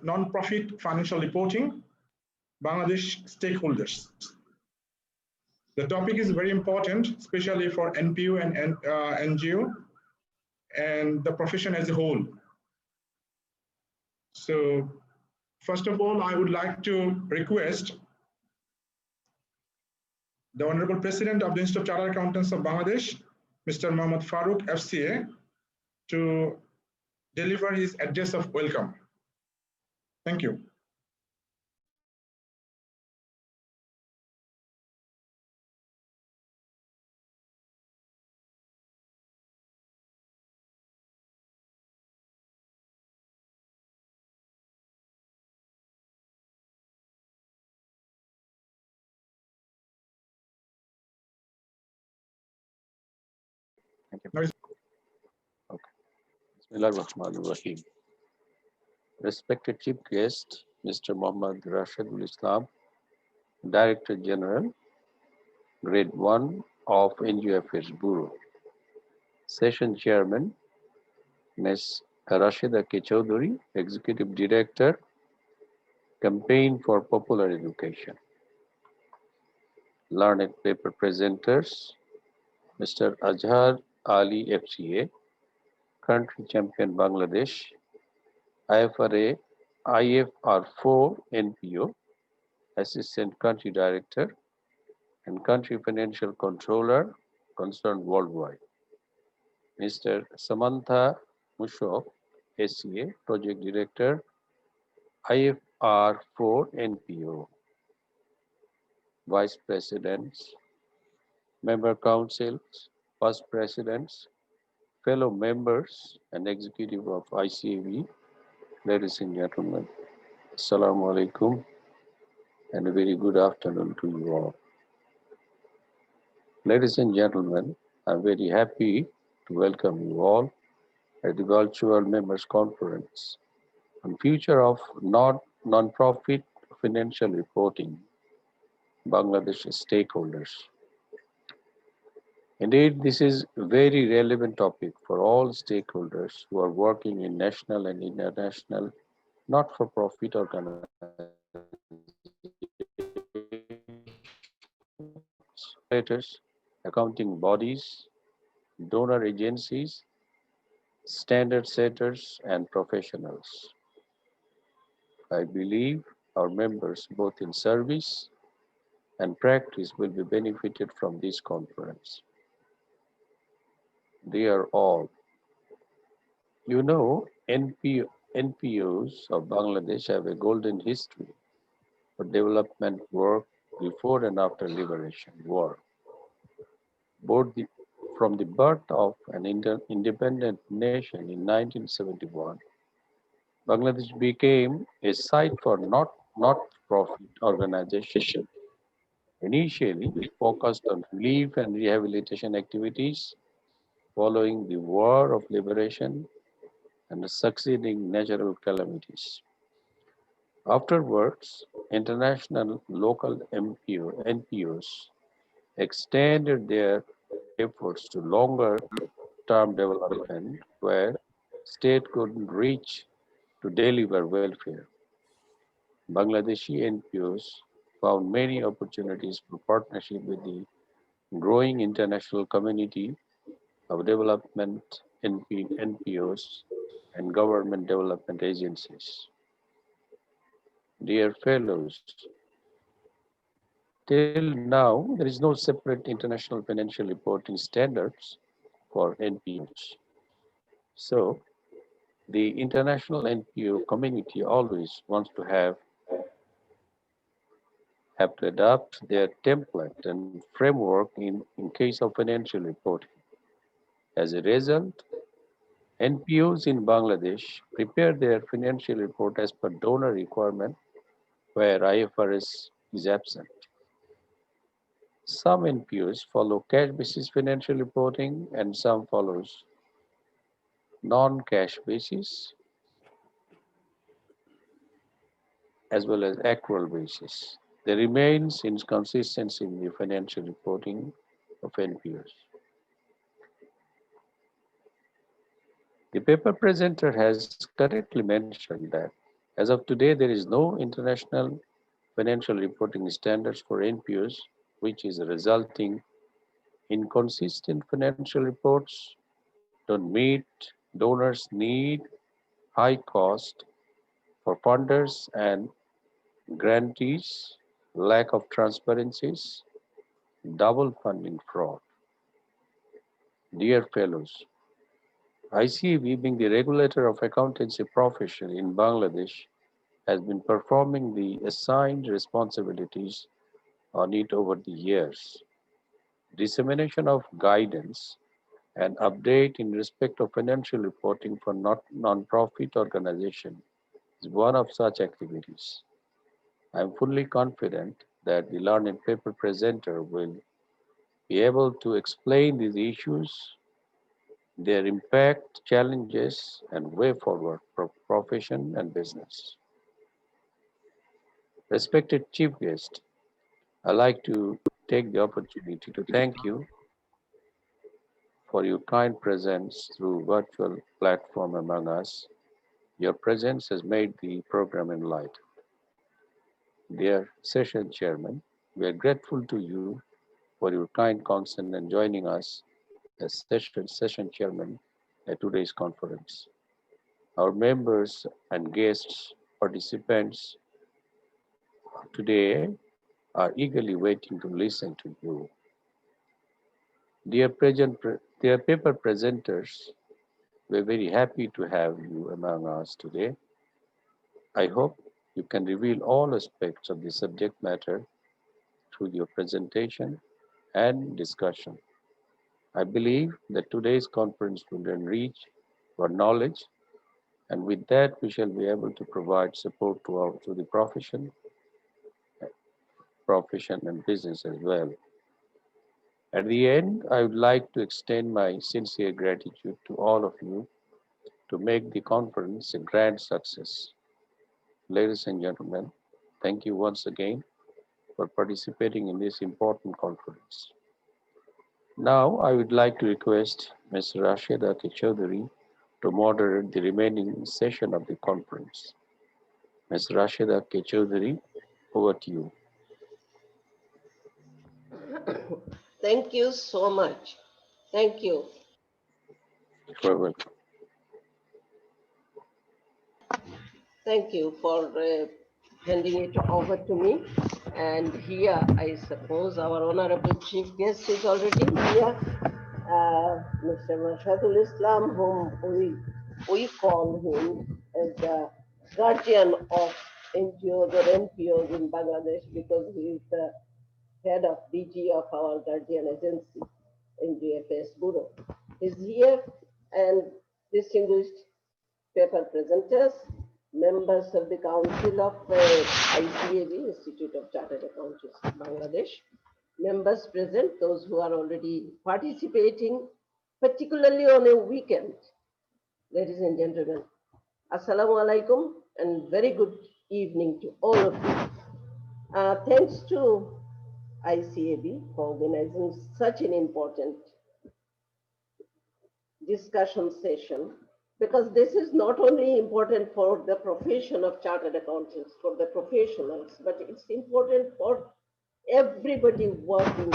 non-profit financial reporting, Bangladesh stakeholders. The topic is very important, especially for NPO and NGO and the profession as a whole. So, first of all, I would like to request the Honorable President of the Institute of Chartered Accountants of Bangladesh, Mr. Mohammad Farooq, FCA, to deliver his address of welcome. Thank you. Thank you. Okay. Bismillahir-Rahmanir-Rahim. Respected Chief Guest, Mr. Mohammad Rashidul Islam, Director General, Grade 1 of NGO Affairs Bureau. Session Chairman, Ms. Rashida K. Chowdhury, Executive Director, Campaign for Popular Education. Learned paper presenters, Mr. Azhar Ali FCA, Country Champion Bangladesh, IFR4 NPO, Assistant Country Director, and Country Financial Controller concerned worldwide. Mr. Samantha Mushok, SCA, Project Director, IFR4 NPO, Vice Presidents, Member Councils, Past Presidents, fellow members, and Executive of ICAB, ladies and gentlemen, Assalamu alaikum, and a very good afternoon to you all. Ladies and gentlemen, I'm very happy to welcome you all at the virtual members conference on future of non-profit financial reporting, Bangladesh stakeholders. Indeed, this is a very relevant topic for all stakeholders who are working in national and international not-for-profit organizations, accounting bodies, donor agencies, standard setters, and professionals. I believe our members, both in service and practice, will be benefited from this conference. They are all. You know, NPOs of Bangladesh have a golden history for development work before and after liberation war. From the birth of an independent nation in 1971, Bangladesh became a site for not-profit organization. Initially, it focused on relief and rehabilitation activities following the War of Liberation and the succeeding natural calamities. Afterwards, international local NPOs extended their efforts to longer-term development where state couldn't reach to deliver welfare. Bangladeshi NPOs found many opportunities for partnership with the growing international community of development NPOs and government development agencies. Dear fellows, till now, there is no separate international financial reporting standards for NPOs. So, the international NPO community always wants to have to adapt their template and framework in case of financial reporting. As a result, NPOs in Bangladesh prepare their financial report as per donor requirement where IFRS is absent. Some NPOs follow cash basis financial reporting and some follows non-cash basis as well as accrual basis. There remains inconsistency in the financial reporting of NPOs. The paper presenter has correctly mentioned that As of today, there is no international financial reporting standards for NPOs, which is resulting in consistent financial reports don't meet donors' need, high cost for funders and grantees, lack of transparencies, double funding fraud. Dear fellows, ICAB, being the regulator of accountancy profession in Bangladesh, has been performing the assigned responsibilities on it over the years. Dissemination of guidance and update in respect of financial reporting for non-profit organization is one of such activities. I am fully confident that the learned paper presenter will be able to explain these issues, their impact, challenges, and way forward for profession and business. Respected Chief Guest, I'd like to take the opportunity to thank you for your kind presence through virtual platform among us. Your presence has made the program enlightened. Dear Session Chairman, we are grateful to you for your kind consent and joining us as session chairman at today's conference. Our members and guests participants today are eagerly waiting to listen to you. Dear paper presenters, we're very happy to have you among us today. I hope you can reveal all aspects of the subject matter through your presentation and discussion. I believe that today's conference will enrich our knowledge, and with that, we shall be able to provide support to the profession and business as well. At the end, I would like to extend my sincere gratitude to all of you to make the conference a grand success. Ladies and gentlemen, thank you once again for participating in this important conference. Now, I would like to request Ms. Rashida Chaudhary to moderate the remaining session of the conference. Ms. Rashida Chaudhary, over to you. Thank you so much. Thank you. You're welcome. Thank you for handing it over to me. And here, I suppose our honorable chief guest is already here, Mr. Rashadul Islam, whom we call him as the guardian of NGOs or NPOs in Bangladesh, because he is the head of DG of our guardian agency, NGFS Bureau, is here, and distinguished paper presenters, members of the Council of ICAB, Institute of Chartered Accountants, Bangladesh, members present, those who are already participating, particularly on a weekend. Ladies and gentlemen, Assalamu alaikum and very good evening to all of you. Thanks to ICAB for organizing such an important discussion session, because this is not only important for the profession of chartered accountants, for the professionals, but it's important for everybody working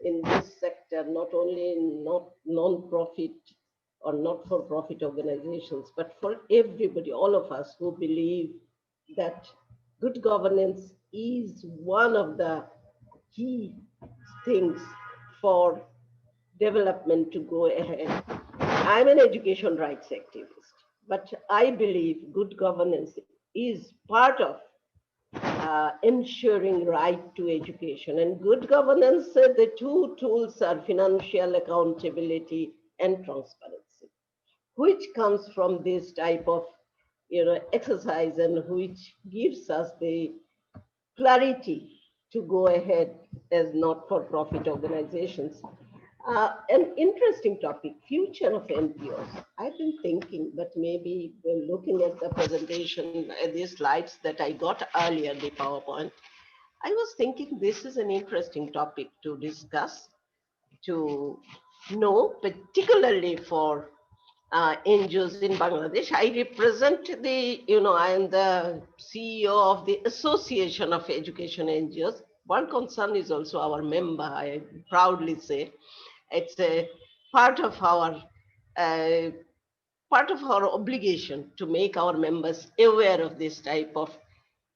in this sector, not only in non-profit or not-for-profit organizations, but for everybody, all of us who believe that good governance is one of the key things for development to go ahead. I'm an education rights activist, but I believe good governance is part of ensuring right to education. And good governance, the two tools are financial accountability and transparency, which comes from this type of exercise, and which gives us the clarity to go ahead as not-for-profit organizations. An interesting topic, future of NPOs. I've been thinking, but maybe looking at the presentation, these slides that I got earlier, the PowerPoint, I was thinking this is an interesting topic to discuss, to know, particularly for NGOs in Bangladesh. I represent the, I am the CEO of the Association of Education NGOs. One concern is also our member, I proudly say. It's a part of our obligation to make our members aware of this type of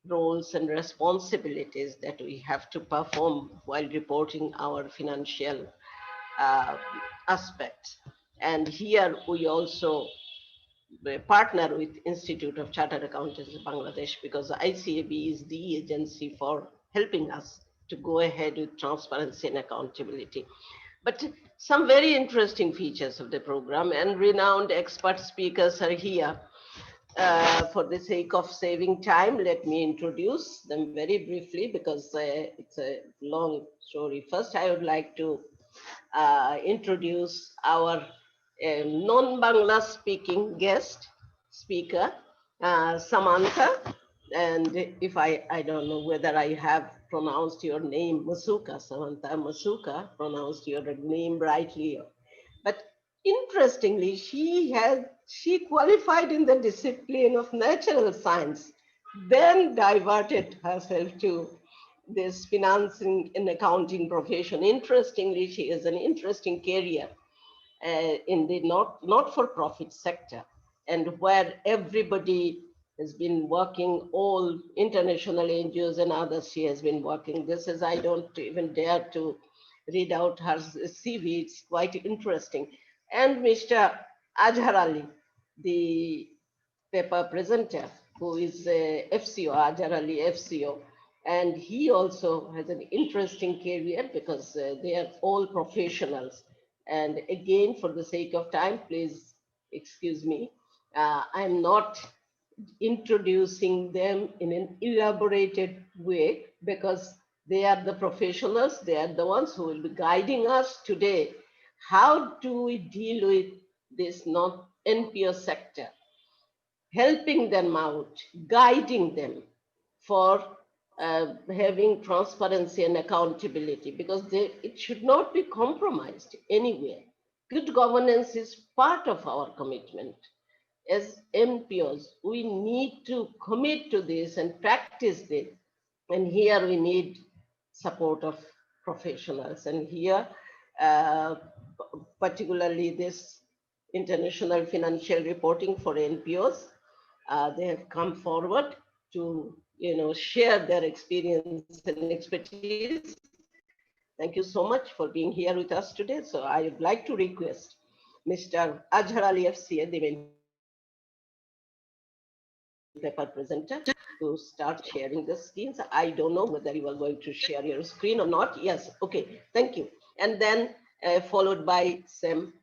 roles and responsibilities that we have to perform while reporting our financial aspects. And here we also partner with Institute of Chartered Accountants in Bangladesh, because ICAB is the agency for helping us to go ahead with transparency and accountability. But some very interesting features of the program, and renowned expert speakers are here. For the sake of saving time, let me introduce them very briefly, because it's a long story. First, I would like to introduce our non-Bangla speaking guest speaker, Samantha. And if I don't know whether I have pronounced your name, Masuka, Samantha Masuka, pronounced your name rightly. But interestingly, she qualified in the discipline of natural science, then diverted herself to this financing and accounting profession. Interestingly, she has an interesting career in the not-for-profit sector, and where everybody has been working, all international NGOs and others she has been working. This is, I don't even dare to read out her CV, it's quite interesting. And Mr. Azhar Ali, the paper presenter, who is FCO, Azhar Ali FCO, and he also has an interesting career, because they are all professionals. And again, for the sake of time, please excuse me. I'm not introducing them in an elaborated way, because they are the professionals. They are the ones who will be guiding us today. How do we deal with this non-NPO sector? Helping them out, guiding them for having transparency and accountability, because it should not be compromised anywhere. Good governance is part of our commitment. As NPOs, we need to commit to this and practice this. And here we need support of professionals. And here, particularly this international financial reporting for NPOs, they have come forward to share their experience and expertise. Thank you so much for being here with us today. So I would like to request Mr. Azhar Ali FCA, the main paper presenter, to start sharing the screens. I don't know whether you are going to share your screen or not. Yes, okay, thank you. And then followed by Sam.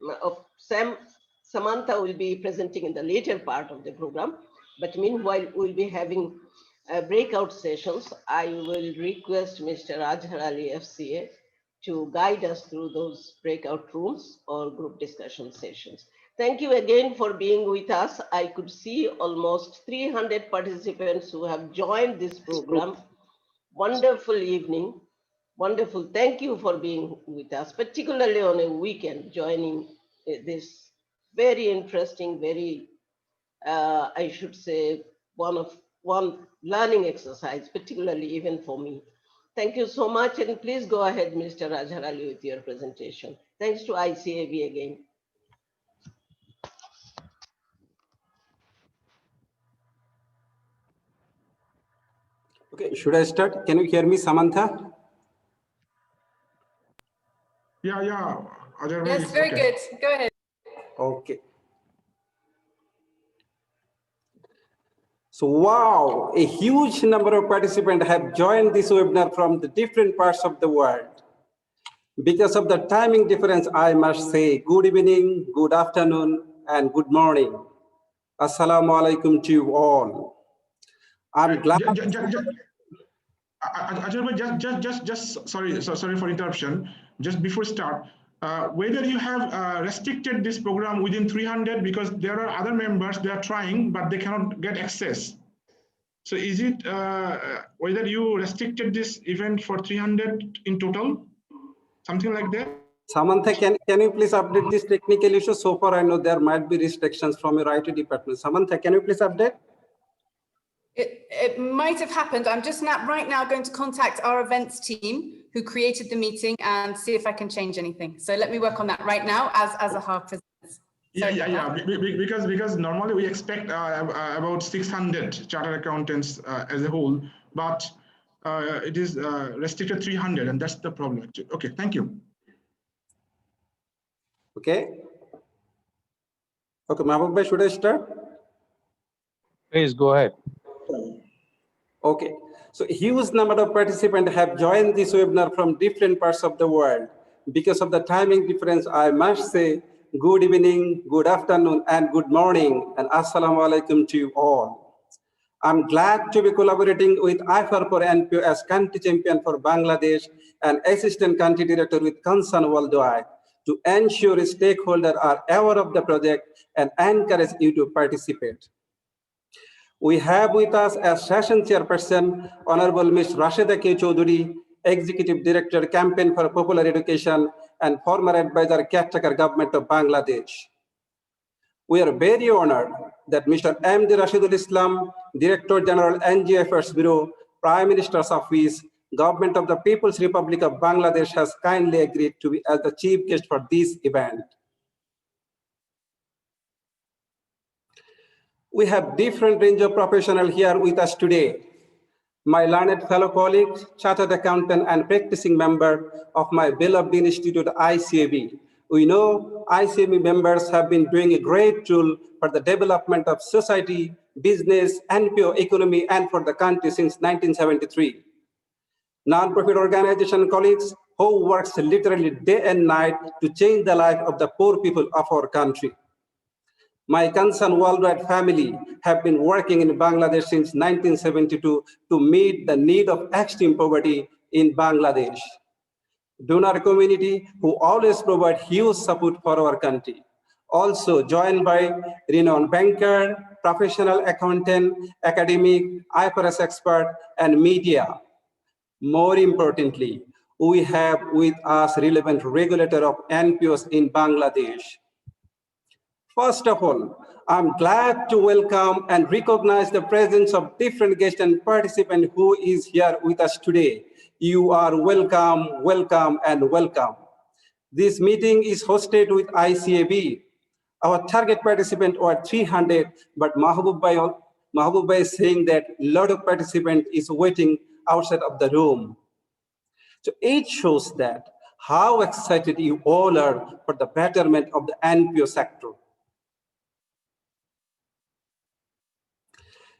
Samantha will be presenting in the later part of the program. But meanwhile, we'll be having breakout sessions. I will request Mr. Azhar Ali FCA to guide us through those breakout rooms or group discussion sessions. Thank you again for being with us. I could see almost 300 participants who have joined this program. Wonderful evening. Wonderful. Thank you for being with us, particularly on a weekend, joining this very interesting, very, I should say, one learning exercise, particularly even for me. Thank you so much. And please go ahead, Mr. Azhar Ali, with your presentation. Thanks to ICAB again. Okay, should I start? Can you hear me, Samantha? Yeah. Yes, very good. Go ahead. Okay. So, wow, a huge number of participants have joined this webinar from the different parts of the world. Because of the timing difference, I must say good evening, good afternoon, and good morning. Assalamu alaikum to you all. I'm glad. Just sorry for interruption. Just before start, whether you have restricted this program within 300, because there are other members, they are trying, but they cannot get access. So is it whether you restricted this event for 300 in total? Something like that? Samantha, can you please update this technical issue? So far, I know there might be restrictions from your IT department. Samantha, can you please update? It might have happened. I'm just right now going to contact our events team who created the meeting and see if I can change anything. So let me work on that right now as Ahar presents. Yeah. Because normally we expect about 600 chartered accountants as a whole, but it is restricted 300, and that's the problem. Okay, thank you. Okay. Okay, Mahbub bhai, should I start? Please go ahead. Okay. So huge number of participants have joined this webinar from different parts of the world. Because of the timing difference, I must say good evening, good afternoon, and good morning, and assalamu alaikum to you all. I'm glad to be collaborating with IFR for NPO as country champion for Bangladesh and assistant country director with concern worldwide to ensure stakeholders are aware of the project and encourage you to participate. We have with us as session chairperson, Honorable Ms. Rashida K. Chaudhuri, Executive Director, Campaign for Popular Education and former advisor, caretaker government of Bangladesh. We are very honored that Mr. M. D. Rashidul Islam, Director General, NGO Affairs Bureau, Prime Minister's Office, Government of the People's Republic of Bangladesh has kindly agreed to be as the chief guest for this event. We have different range of professionals here with us today. My learned fellow colleagues, chartered accountant and practicing member of my beloved institute, ICAB. We know ICAB members have been doing a great tool for the development of society, business, NPO economy, and for the country since 1973. Non-profit organization colleagues who works literally day and night to change the life of the poor people of our country. My concerned worldwide family have been working in Bangladesh since 1972 to meet the need of extreme poverty in Bangladesh. Donor community who always provide huge support for our country. Also joined by renowned banker, professional accountant, academic, IFRS expert, and media. More importantly, we have with us relevant regulator of NPOs in Bangladesh. First of all, I'm glad to welcome and recognize the presence of different guests and participants who is here with us today. You are welcome, welcome, and welcome. This meeting is hosted with ICAB. Our target participant were 300, but Mahbub Bhai is saying that a lot of participants is waiting outside of the room. So it shows that how excited you all are for the betterment of the NPO sector.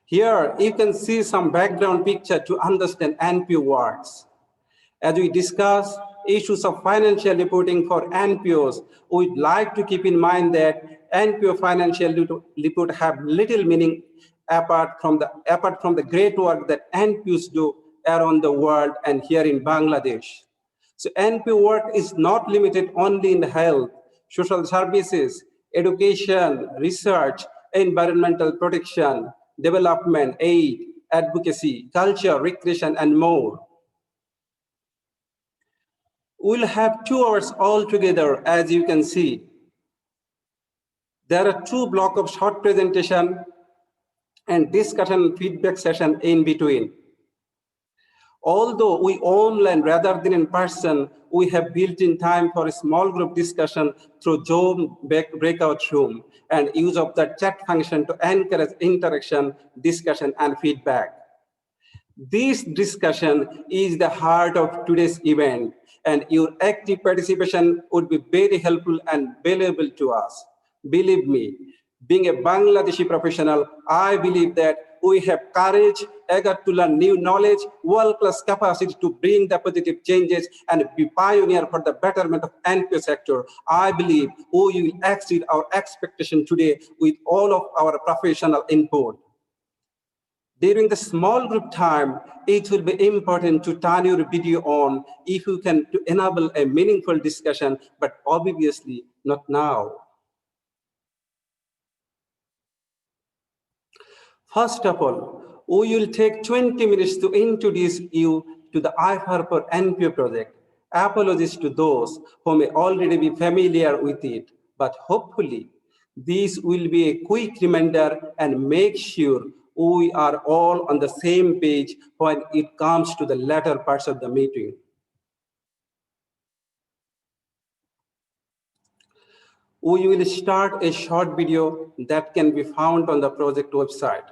Here, you can see some background picture to understand NPO works. As we discuss issues of financial reporting for NPOs, we'd like to keep in mind that NPO financial report have little meaning apart from the great work that NPOs do around the world and here in Bangladesh. So NPO work is not limited only in health, social services, education, research, environmental protection, development, aid, advocacy, culture, recreation, and more. We'll have 2 hours altogether, as you can see. There are 2 blocks of short presentation and discussion feedback session in between. Although we online rather than in person, we have built in time for a small group discussion through Zoom breakout room and use of the chat function to encourage interaction, discussion, and feedback. This discussion is the heart of today's event, and your active participation would be very helpful and valuable to us. Believe me, being a Bangladeshi professional, I believe that we have courage, eager to learn new knowledge, world-class capacity to bring the positive changes and be pioneer for the betterment of NPO sector. I believe we will exceed our expectation today with all of our professional input. During the small group time, it will be important to turn your video on if you can to enable a meaningful discussion, but obviously not now. First of all, we will take 20 minutes to introduce you to the IFR for NPO project Apologies to those who may already be familiar with it, but hopefully this will be a quick reminder and make sure we are all on the same page when it comes to the latter parts of the meeting. We will start a short video that can be found on the project website.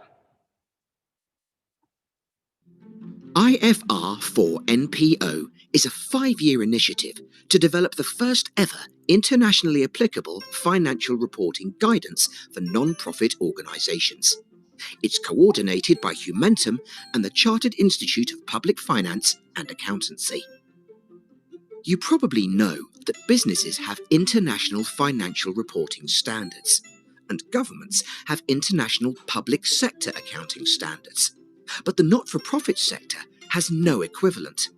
IFR for NPO is a 5-year initiative to develop the first ever internationally applicable financial reporting guidance for non-profit organisations. It's coordinated by Humentum and the Chartered Institute of Public Finance and Accountancy. You probably know that businesses have international financial reporting standards, and governments have international public sector accounting standards. But the not-for-profit sector has no equivalent.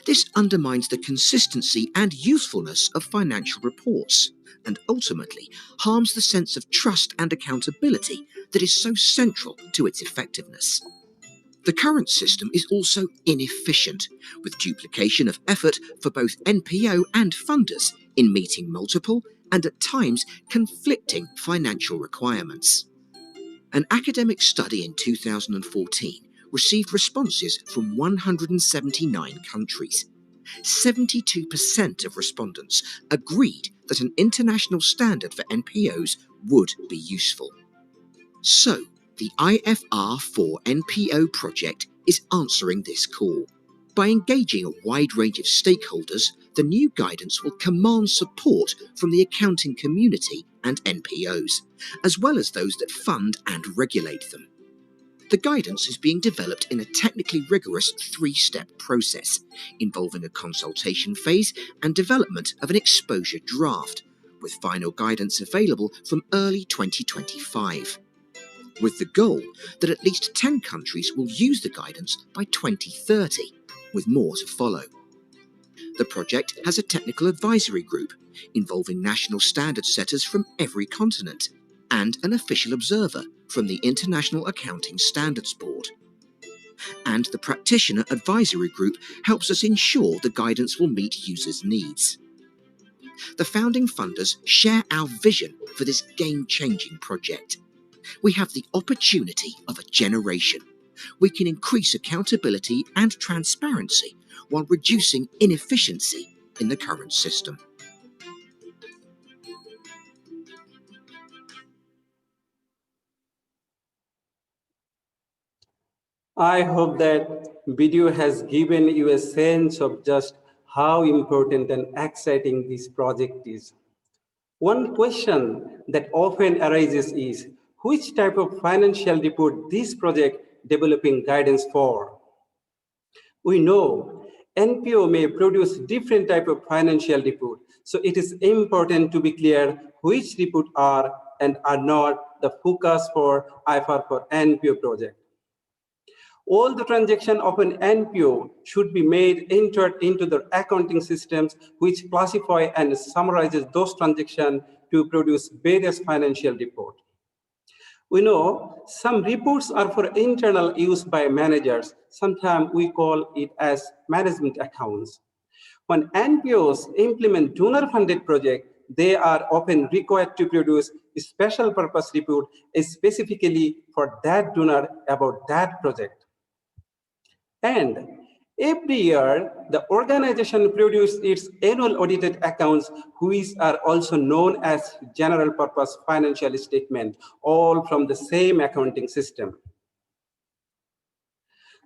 This undermines the consistency and usefulness of financial reports, and ultimately harms the sense of trust and accountability that is so central to its effectiveness. The current system is also inefficient, with duplication of effort for both NPO and funders in meeting multiple and at times conflicting financial requirements. An academic study in 2014 received responses from 179 countries. 72% of respondents agreed that an international standard for NPOs would be useful. So, the IFR for NPO project is answering this call. By engaging a wide range of stakeholders, the new guidance will command support from the accounting community and NPOs, as well as those that fund and regulate them. The guidance is being developed in a technically rigorous 3-step process, involving a consultation phase and development of an exposure draft, with final guidance available from early 2025. With the goal that at least 10 countries will use the guidance by 2030, with more to follow. The project has a technical advisory group involving national standard setters from every continent and an official observer from the International Accounting Standards Board. And the Practitioner advisory group helps us ensure the guidance will meet users' needs. The founding funders share our vision for this game-changing project. We have the opportunity of a generation. We can increase accountability and transparency while reducing inefficiency in the current system. I hope that video has given you a sense of just how important and exciting this project is. One question that often arises is, which type of financial report this project developing guidance for? We know NPO may produce different type of financial report, so it is important to be clear which report are and are not the focus for IFR for NPO project. All the transactions of an NPO should be made entered into the accounting systems which classify and summarizes those transactions to produce various financial reports. We know some reports are for internal use by managers. Sometimes we call it as management accounts. When NPOs implement donor-funded projects, they are often required to produce a special purpose report specifically for that donor about that project. And every year, the organization produces its annual audited accounts, which are also known as general purpose financial statement, all from the same accounting system.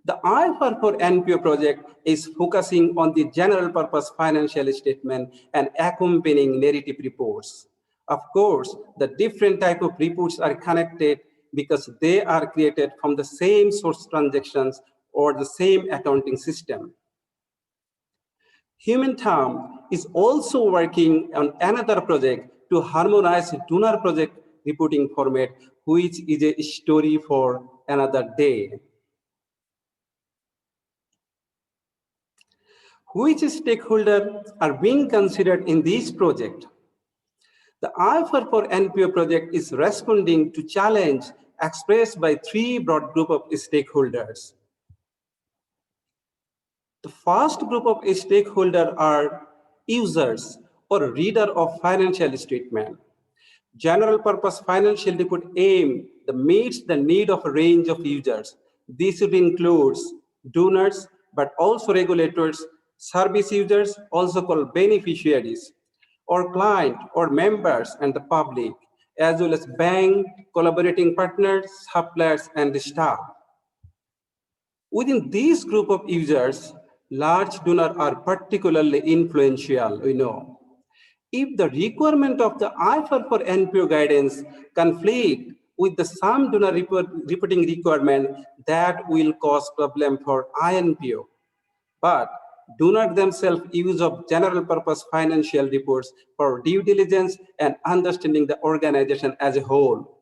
The IFR for NPO project is focusing on the general purpose financial statement and accompanying narrative reports. Of course, the different type of reports are connected because they are created from the same source transactions or the same accounting system. Humentum is also working on another project to harmonize donor project reporting format, which is a story for another day. Which stakeholders are being considered in this project? The IFR for NPO project is responding to challenge expressed by 3 broad groups of stakeholders. The first group of stakeholders are users or reader of financial statement. General purpose financial report aim that meets the need of a range of users. This should include donors, but also regulators, service users, also called beneficiaries, or client or members and the public, as well as bank, collaborating partners, suppliers, and the staff. Within this group of users, large donors are particularly influential, we know. If the requirement of the IFR for NPO guidance conflict with the some donor reporting requirement, that will cause problem for INPO. But donors themselves use of general purpose financial reports for due diligence and understanding the organization as a whole.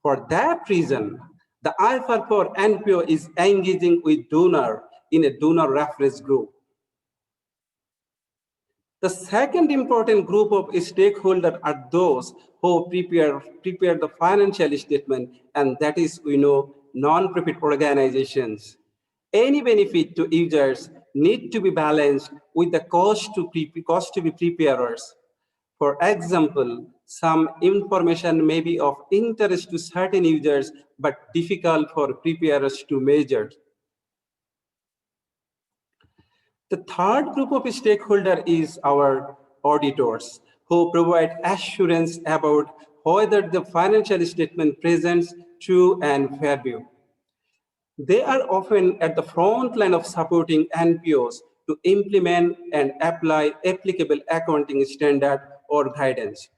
For that reason, the IFR for NPO is engaging with donor in a donor reference group. The second important group of stakeholders are those who prepare the financial statement, and that is, we know, non-profit organizations. Any benefit to users need to be balanced with the cost to be preparers. For example, some information may be of interest to certain users, but difficult for preparers to measure. The third group of stakeholders is our auditors, who provide assurance about whether the financial statement presents true and fair view. They are often at the front line of supporting NPOs to implement and apply applicable accounting standard or guidance.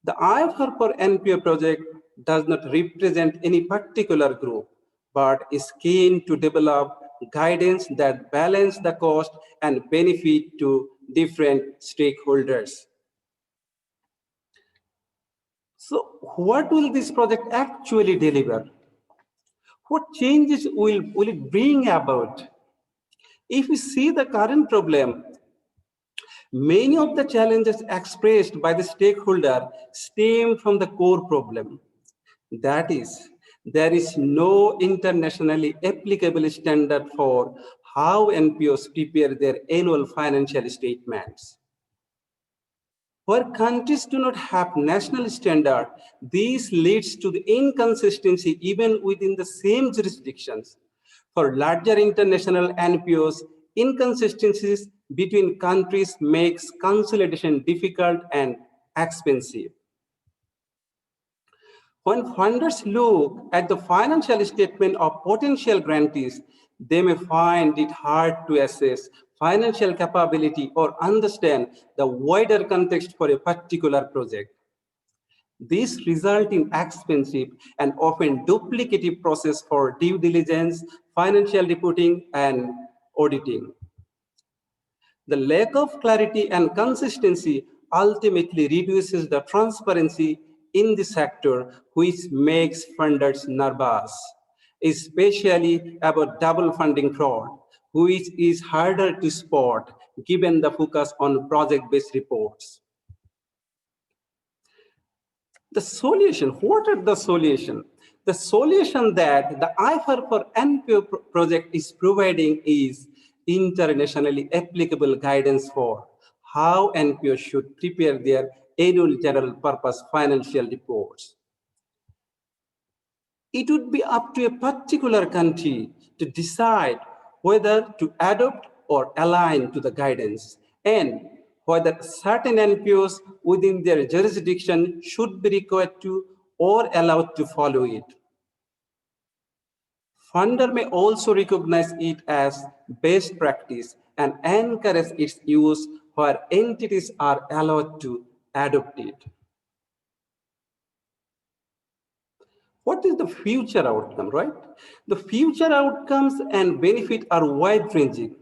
The IFR for NPO project does not represent any particular group, but is keen to develop guidance that balance the cost and benefit to different stakeholders. So what will this project actually deliver? What changes will it bring about? If we see the current problem, many of the challenges expressed by the stakeholder stem from the core problem. That is, there is no internationally applicable standard for how NPOs prepare their annual financial statements. Where countries do not have national standard, this leads to the inconsistency even within the same jurisdictions. For larger international NPOs, inconsistencies between countries makes consolidation difficult and expensive. When funders look at the financial statement of potential grantees, they may find it hard to assess financial capability or understand the wider context for a particular project. This results in expensive and often duplicative process for due diligence, financial reporting, and auditing. The lack of clarity and consistency ultimately reduces the transparency in the sector, which makes funders nervous, especially about double funding fraud, which is harder to spot given the focus on project-based reports. The solution, what are the solution? The solution that the IFR for NPO project is providing is internationally applicable guidance for how NPOs should prepare their annual general purpose financial reports. It would be up to a particular country to decide whether to adopt or align to the guidance, and whether certain NPOs within their jurisdiction should be required to or allowed to follow it. Funder may also recognize it as best practice and encourage its use where entities are allowed to adopt it. What is the future outcome, right? The future outcomes and benefit are wide-ranging.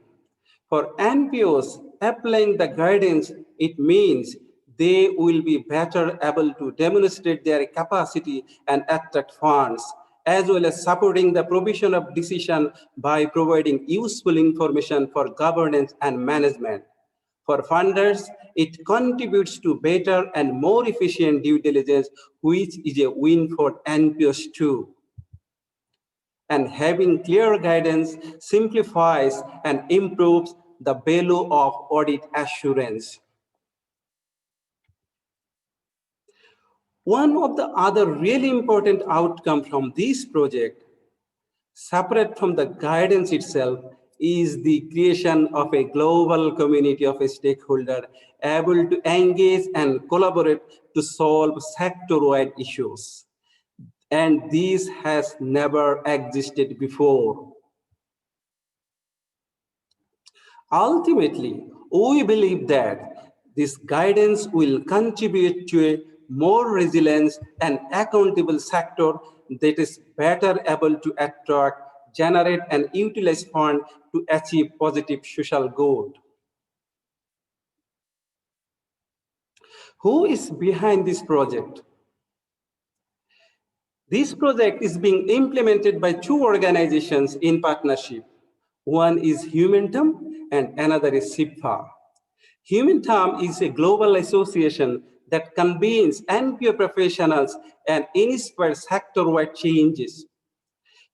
For NPOs applying the guidance, it means they will be better able to demonstrate their capacity and attract funds, as well as supporting the provision of decision by providing useful information for governance and management. For funders, it contributes to better and more efficient due diligence, which is a win for NPOs too. and having clear guidance simplifies and improves the value of audit assurance. One of the other really important outcomes from this project, separate from the guidance itself, is the creation of a global community of stakeholders able to engage and collaborate to solve sector-wide issues. And this has never existed before. Ultimately, we believe that this guidance will contribute to a more resilient and accountable sector that is better able to attract, generate, and utilize funds to achieve positive social good. Who is behind this project? This project is being implemented by two organizations in partnership. One is Humantum and another is SIPFA. Humantum is a global association that convenes NPO professionals and inspires sector-wide changes.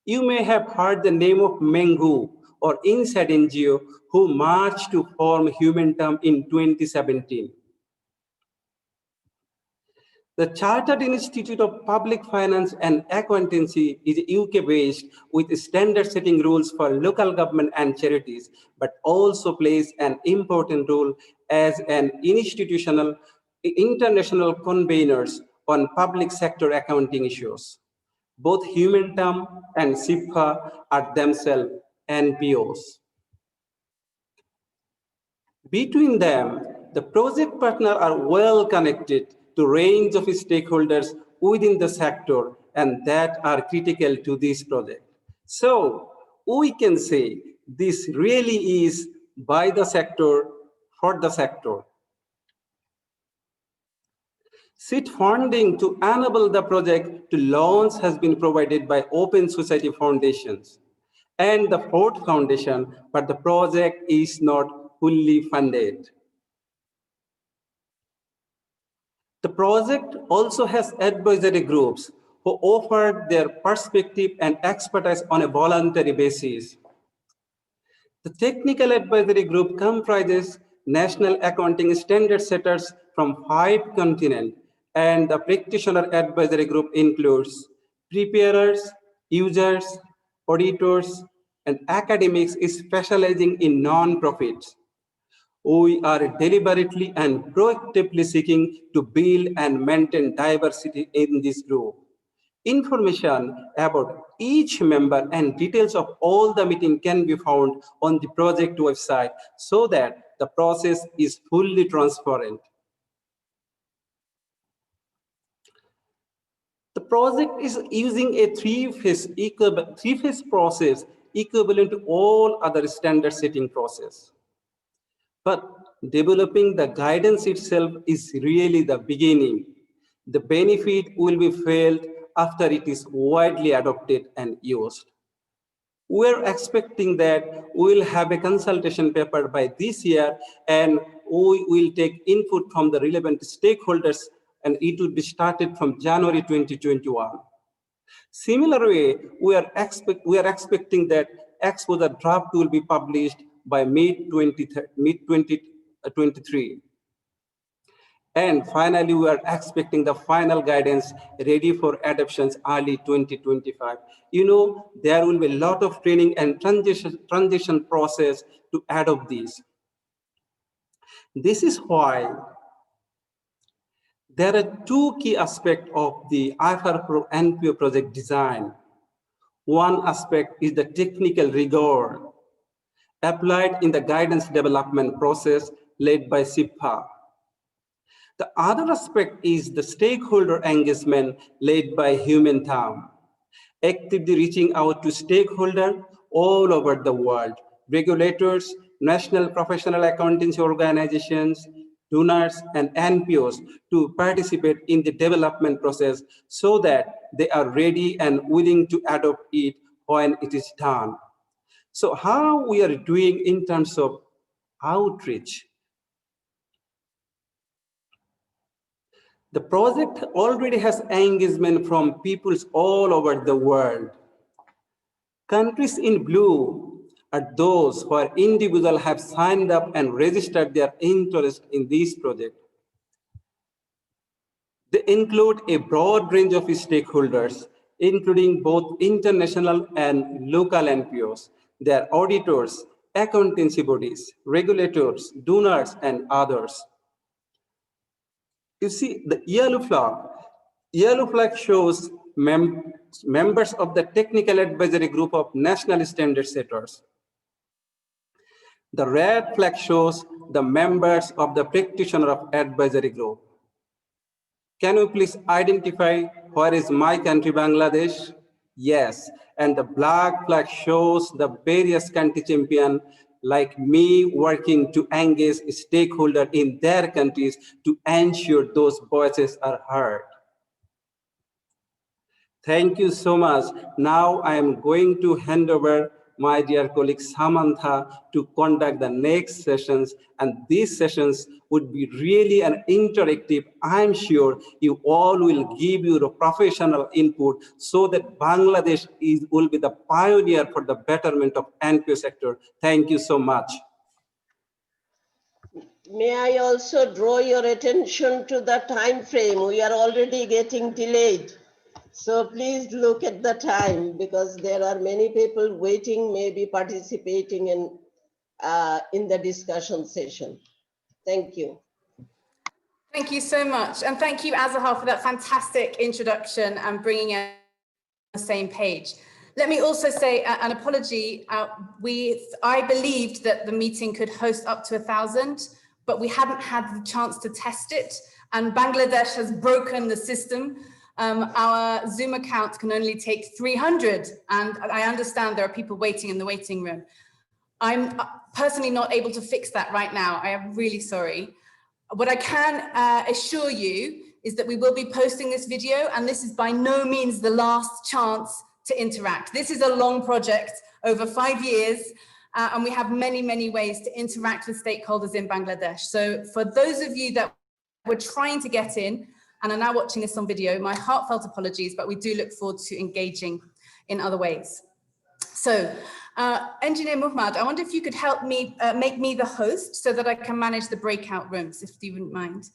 You may have heard the name of Mengu or Inside NGO who marched to form Humantum in 2017. The Chartered Institute of Public Finance and Accountancy is UK-based with standard-setting rules for local government and charities, but also plays an important role as an international conveners on public sector accounting issues. Both Humantum and SIPFA are themselves NPOs. Between them, the project partners are well connected to a range of stakeholders within the sector and that are critical to this project. So we can say this really is by the sector, for the sector. Seed funding to enable the project to launch has been provided by Open Society Foundations and the Ford Foundation, but the project is not fully funded. The project also has advisory groups who offer their perspective and expertise on a voluntary basis. The technical advisory group comprises national accounting standard setters from 5 continents, and the practitioner advisory group includes preparers, users, auditors, and academics specializing in non-profits. We are deliberately and proactively seeking to build and maintain diversity in this group. Information about each member and details of all the meeting can be found on the project website so that the process is fully transparent. The project is using a three-phase process equivalent to all other standard setting process. But developing the guidance itself is really the beginning. The benefit will be felt after it is widely adopted and used. We're expecting that we'll have a consultation paper by this year and we will take input from the relevant stakeholders and it will be started from January 2021. Similarly, we are expecting that exposure draft will be published by mid-2023. And finally, we are expecting the final guidance ready for adoptions early 2025. You know, there will be a lot of training and transition process to adopt these. This is why there are 2 key aspects of the IFR Pro NPO project design. One aspect is the technical rigor applied in the guidance development process led by SIPFA. The other aspect is the stakeholder engagement led by Humantum, actively reaching out to stakeholders all over the world, regulators, national professional accountancy organizations, donors, and NPOs to participate in the development process so that they are ready and willing to adopt it when it is done. So how we are doing in terms of outreach? The project already has engagement from peoples all over the world. Countries in blue are those where individuals have signed up and registered their interest in this project. They include a broad range of stakeholders, including both international and local NPOs, their auditors, accountancy bodies, regulators, donors, and others. You see, the yellow flag shows members of the technical advisory group of national standard setters. The red flag shows the members of the practitioner of advisory group. Can you please identify where is my country, Bangladesh? Yes, and the black flag shows the various country champion like me working to engage stakeholders in their countries to ensure those voices are heard. Thank you so much. Now I am going to hand over my dear colleague Samantha to conduct the next sessions, and these sessions would be really an interactive. I'm sure you all will give your professional input so that Bangladesh will be the pioneer for the betterment of NPO sector. Thank you so much. May I also draw your attention to the time frame? We are already getting delayed. So please look at the time because there are many people waiting, maybe participating in the discussion session. Thank you. Thank you so much. And thank you, Azahar, for that fantastic introduction and bringing us on the same page. Let me also say an apology. I believed that the meeting could host up to 1,000, but we hadn't had the chance to test it. And Bangladesh has broken the system. Our Zoom account can only take 300. And I understand there are people waiting in the waiting room. I'm personally not able to fix that right now. I am really sorry. What I can assure you is that we will be posting this video, and this is by no means the last chance to interact. This is a long project over 5 years, and we have many, many ways to interact with stakeholders in Bangladesh. So for those of you that were trying to get in and are now watching this on video, my heartfelt apologies, but we do look forward to engaging in other ways. So, Engineer Muhammad, I wonder if you could help me make me the host so that I can manage the breakout rooms, if you wouldn't mind.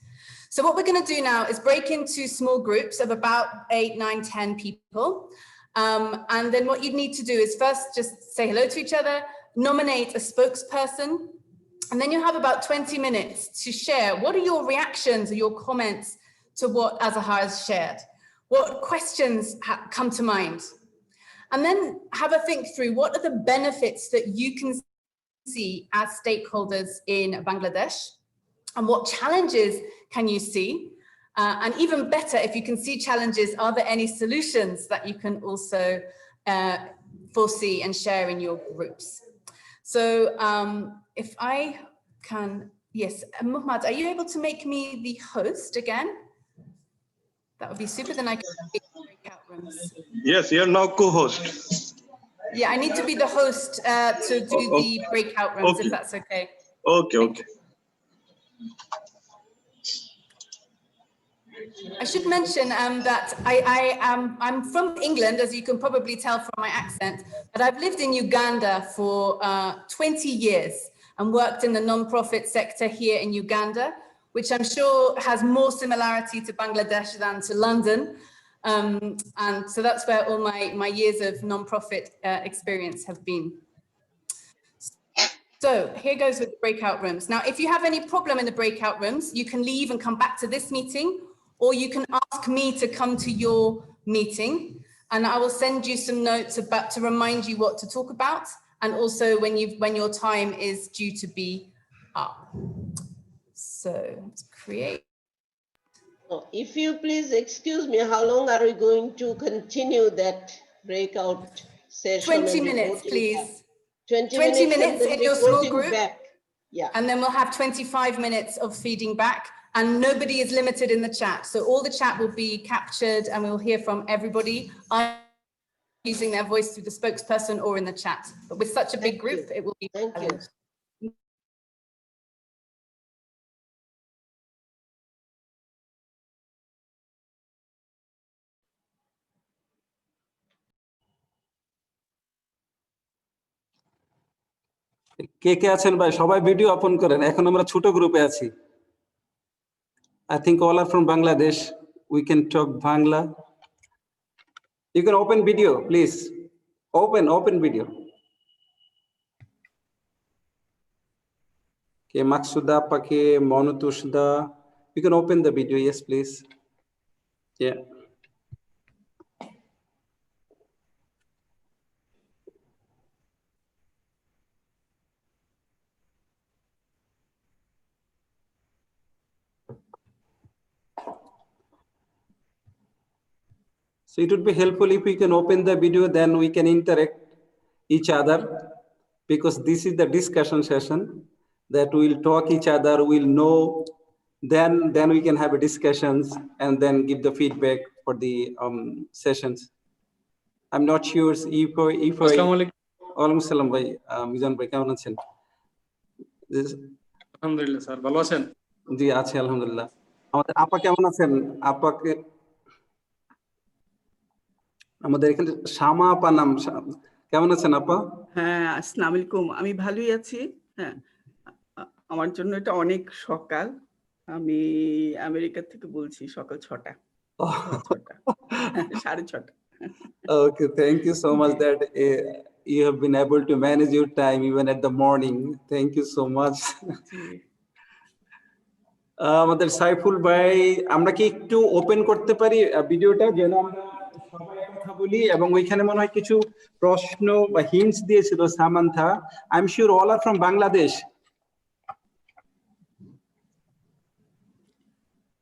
So what we're going to do now is break into small groups of about 8, 9, 10 people. And then what you need to do is first just say hello to each other, nominate a spokesperson, and then you have about 20 minutes to share what are your reactions or your comments to what Azahar has shared. What questions come to mind? And then have a think through what are the benefits that you can see as stakeholders in Bangladesh, and what challenges can you see? And even better, if you can see challenges, are there any solutions that you can also foresee and share in your groups? So if I can, yes, Muhammad, are you able to make me the host again? That would be super, then I can make breakout rooms. Yes, you're now co-host. Yeah, I need to be the host to do the breakout rooms, if that's okay. Okay. I should mention that I'm from England, as you can probably tell from my accent, but I've lived in Uganda for 20 years and worked in the non-profit sector here in Uganda, which I'm sure has more similarity to Bangladesh than to London. And so that's where all my years of non-profit experience have been. So here goes with the breakout rooms. Now, if you have any problem in the breakout rooms, you can leave and come back to this meeting, or you can ask me to come to your meeting, and I will send you some notes to remind you what to talk about, and also when your time is due to be up. So let's create. If you please excuse me, how long are we going to continue that breakout session? 20 minutes, please. 20 minutes in your small group. Back. Yeah. And then we'll have 25 minutes of feeding back, and nobody is limited in the chat. So all the chat will be captured and we'll hear from everybody using their voice through the spokesperson or in the chat. But with such a big group, it will be. Thank you. কে কে আছেন ভাই? সবাই video open করেন, এখন আমরা ছোট গ্রুপে আছি। I think all are from Bangladesh. We can talk Bangla. You can open video, please. Open video. Okay, Maksuda Pake, Monutushda. You can open the video, yes, please. Yeah. So it would be helpful if we can open the video, then we can interact each other, because this is the discussion session that we'll talk each other, we'll know, then we can have a discussions and then give the feedback for the sessions. I'm not sure if আসসালামু আলাইকুম। ওয়ালাইকুম আসসালাম ভাই, মিজান ভাই কেমন আছেন? আলহামদুলিল্লাহ sir, ভালো আছেন? জি আছি আলহামদুলিল্লাহ। আমাদের আপা কেমন আছেন? আপাকে আমাদের এখানে শামা আপা নাম, কেমন আছেন আপা? হ্যাঁ, আসসালামু আলাইকুম। আমি ভালোই আছি। হ্যাঁ, আমার জন্য এটা অনেক সকাল। আমি আমেরিকা থেকে বলছি, সকাল 6টা। 6:30। Okay, thank you so much that you have been able to manage your time even at the morning. Thank you so much. আমাদের সাইফুল ভাই, আমরা কি একটু ওপেন করতে পারি ভিডিওটা, যেন আমরা সবাই কথা বলি? এবং ওইখানে মনে হয় কিছু প্রশ্ন বা হিন্টস দিয়েছিল Samantha. I am sure all are from Bangladesh.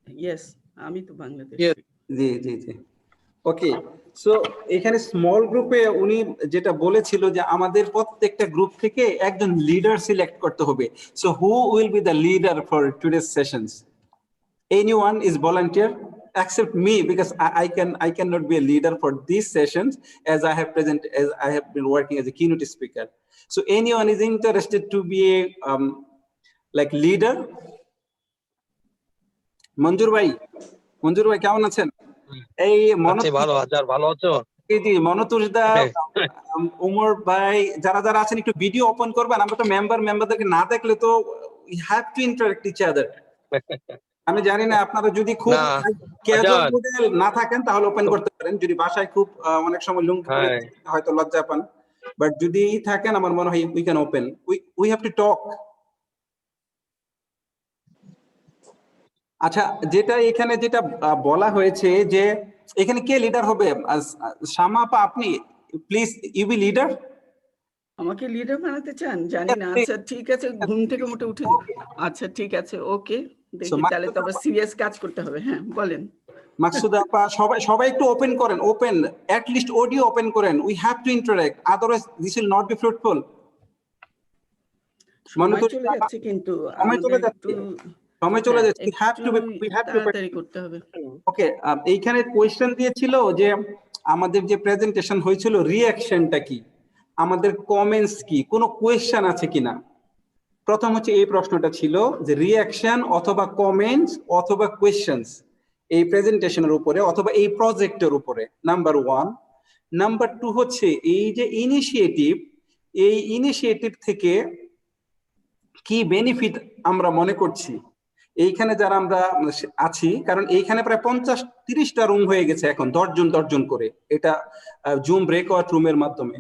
Yes, আমি তো বাংলাদেশ। জি জি জি। ওকে, সো এখানে স্মল গ্রুপে উনি যেটা বলেছিল যে আমাদের প্রত্যেকটা গ্রুপ থেকে একজন লিডার সিলেক্ট করতে হবে। So who will be the leader for today's sessions? Anyone is volunteer except me, because I cannot be a leader for these sessions as I have been working as a keynote speaker. So anyone is interested to be a like leader? মঞ্জুর ভাই কেমন আছেন? এই ভালো আছো? ভালো আছো? জি, মনতুষদা, উমর ভাই, যারা যারা আছেন একটু ভিডিও ওপেন করবেন। আমরা তো মেম্বারদেরকে না দেখলে তো we have to interact each other. আমি জানি না, আপনারা যদি খুব ক্যাজুয়াল মুডে না থাকেন তাহলে ওপেন করতে পারেন। যদি বাসায় খুব অনেক সময় লুঙ্গি পরে হয়তো লজ্জা পান, বাট যদি থাকেন আমার মনে হয় we can open. We have to talk. আচ্ছা, এখানে যেটা বলা হয়েছে যে এখানে কে লিডার হবে? শামা আপা, আপনি প্লিজ, ইউ বি লিডার। আমাকে লিডার বানাতে চান? জানি না। আচ্ছা ঠিক আছে, ঘুম থেকে মোটে উঠে। আচ্ছা ঠিক আছে, ওকে, দেখি তাহলে তো আবার সিরিয়াস কাজ করতে হবে। হ্যাঁ বলেন। মাকসুদা আপা, সবাই একটু ওপেন করেন, অ্যাট লিস্ট অডিও ওপেন করেন। We have to interact, otherwise this will not be fruitful. সময় চলে যাচ্ছে, কিন্তু সময় চলে যাচ্ছে। we have to তাড়াতাড়ি করতে হবে। ওকে, এইখানে কোয়েশ্চেন দিয়েছিল যে আমাদের যে প্রেজেন্টেশন হয়েছিল রিঅ্যাকশনটা কি, আমাদের কমেন্টস কি, কোনো কোয়েশ্চেন আছে কিনা। প্রথম হচ্ছে এই প্রশ্নটা ছিল যে রিঅ্যাকশন অথবা কমেন্টস অথবা কোয়েশ্চেনস এই প্রেজেন্টেশনের উপরে অথবা এই প্রজেক্টের উপরে, নাম্বার 1। নাম্বার 2 হচ্ছে এই যে ইনিশিয়েটিভ, এই ইনিশিয়েটিভ থেকে কি বেনিফিট আমরা মনে করছি এইখানে যারা আমরা আছি। কারণ এইখানে প্রায় 50-30টা রুম হয়ে গেছে এখন, 10 জন করে, এটা জুম ব্রেকআউট রুমের মাধ্যমে।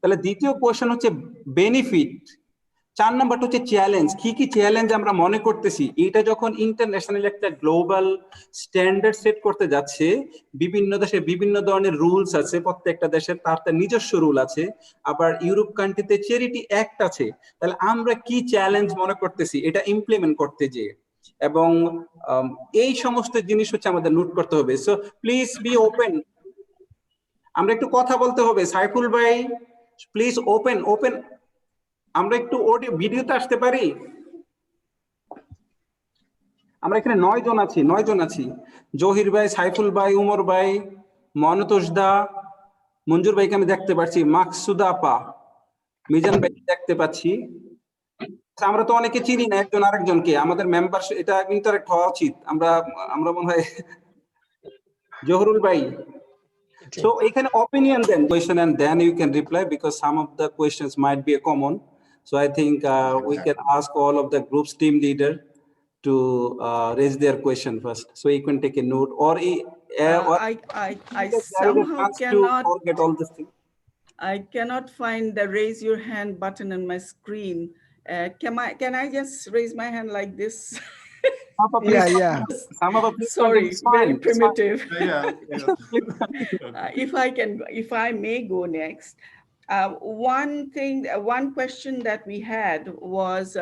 তাহলে দ্বিতীয় কোয়েশ্চেন হচ্ছে বেনিফিট। 4 নাম্বারটা হচ্ছে চ্যালেঞ্জ, কি চ্যালেঞ্জ আমরা মনে করতেছি। এটা যখন ইন্টারন্যাশনাল একটা গ্লোবাল স্ট্যান্ডার্ড সেট করতে যাচ্ছে, বিভিন্ন দেশে বিভিন্ন ধরনের রুলস আছে, প্রত্যেকটা দেশের তার নিজস্ব রুল আছে। আবার ইউরোপ কান্ট্রিতে চ্যারিটি অ্যাক্ট আছে। তাহলে আমরা কি চ্যালেঞ্জ মনে করতেছি এটা ইমপ্লিমেন্ট করতে যেয়ে, এবং এই সমস্ত জিনিস হচ্ছে আমাদের নোট করতে হবে। সো প্লিজ বি ওপেন, আমরা একটু কথা বলতে হবে। সাইফুল ভাই প্লিজ ওপেন। আমরা একটু অডিও ভিডিওতে আসতে পারি? আমরা এখানে 9 জন আছি। জহির ভাই, সাইফুল ভাই, উমর ভাই, মনতোষদা, মঞ্জুর ভাইকে আমি দেখতে পাচ্ছি, মাকসুদা আপা, মিজান ভাই দেখতে পাচ্ছি। আমরা তো অনেকে চিনি না একজন আরেকজনকে, আমাদের মেম্বার এটা ইন্টারেক্ট হওয়া উচিত। আমরা মনে হয় জহরুল ভাই, so এখানে opinion then question and then you can reply, because some of the questions might be a common. So I think we can ask all of the group's team leader to raise their question first. So you can take a note, or I somehow cannot. forget all this thing. I cannot find the raise your hand button on my screen. Can I just raise my hand like this? Yeah. Sorry, very primitive. Yeah. If I may go next. One question that we had was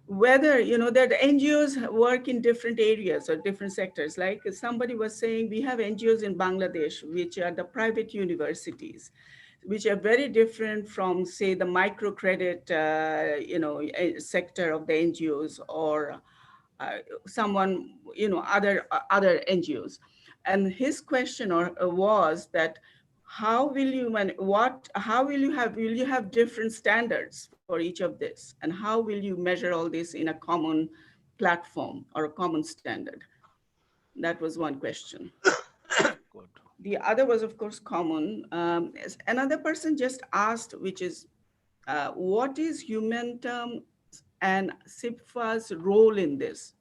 whether, that NGOs work in different areas or different sectors. Like somebody was saying, we have NGOs in Bangladesh, which are the private universities, which are very different from, say, the microcredit, sector of the NGOs, or someone, other NGOs. And his question was that how will you have different standards for each of this, and how will you measure all this in a common platform or a common standard? That was one question. Good. The other was, of course, common. Another person just asked, which is, what is Humantum and SIPFA's role in this?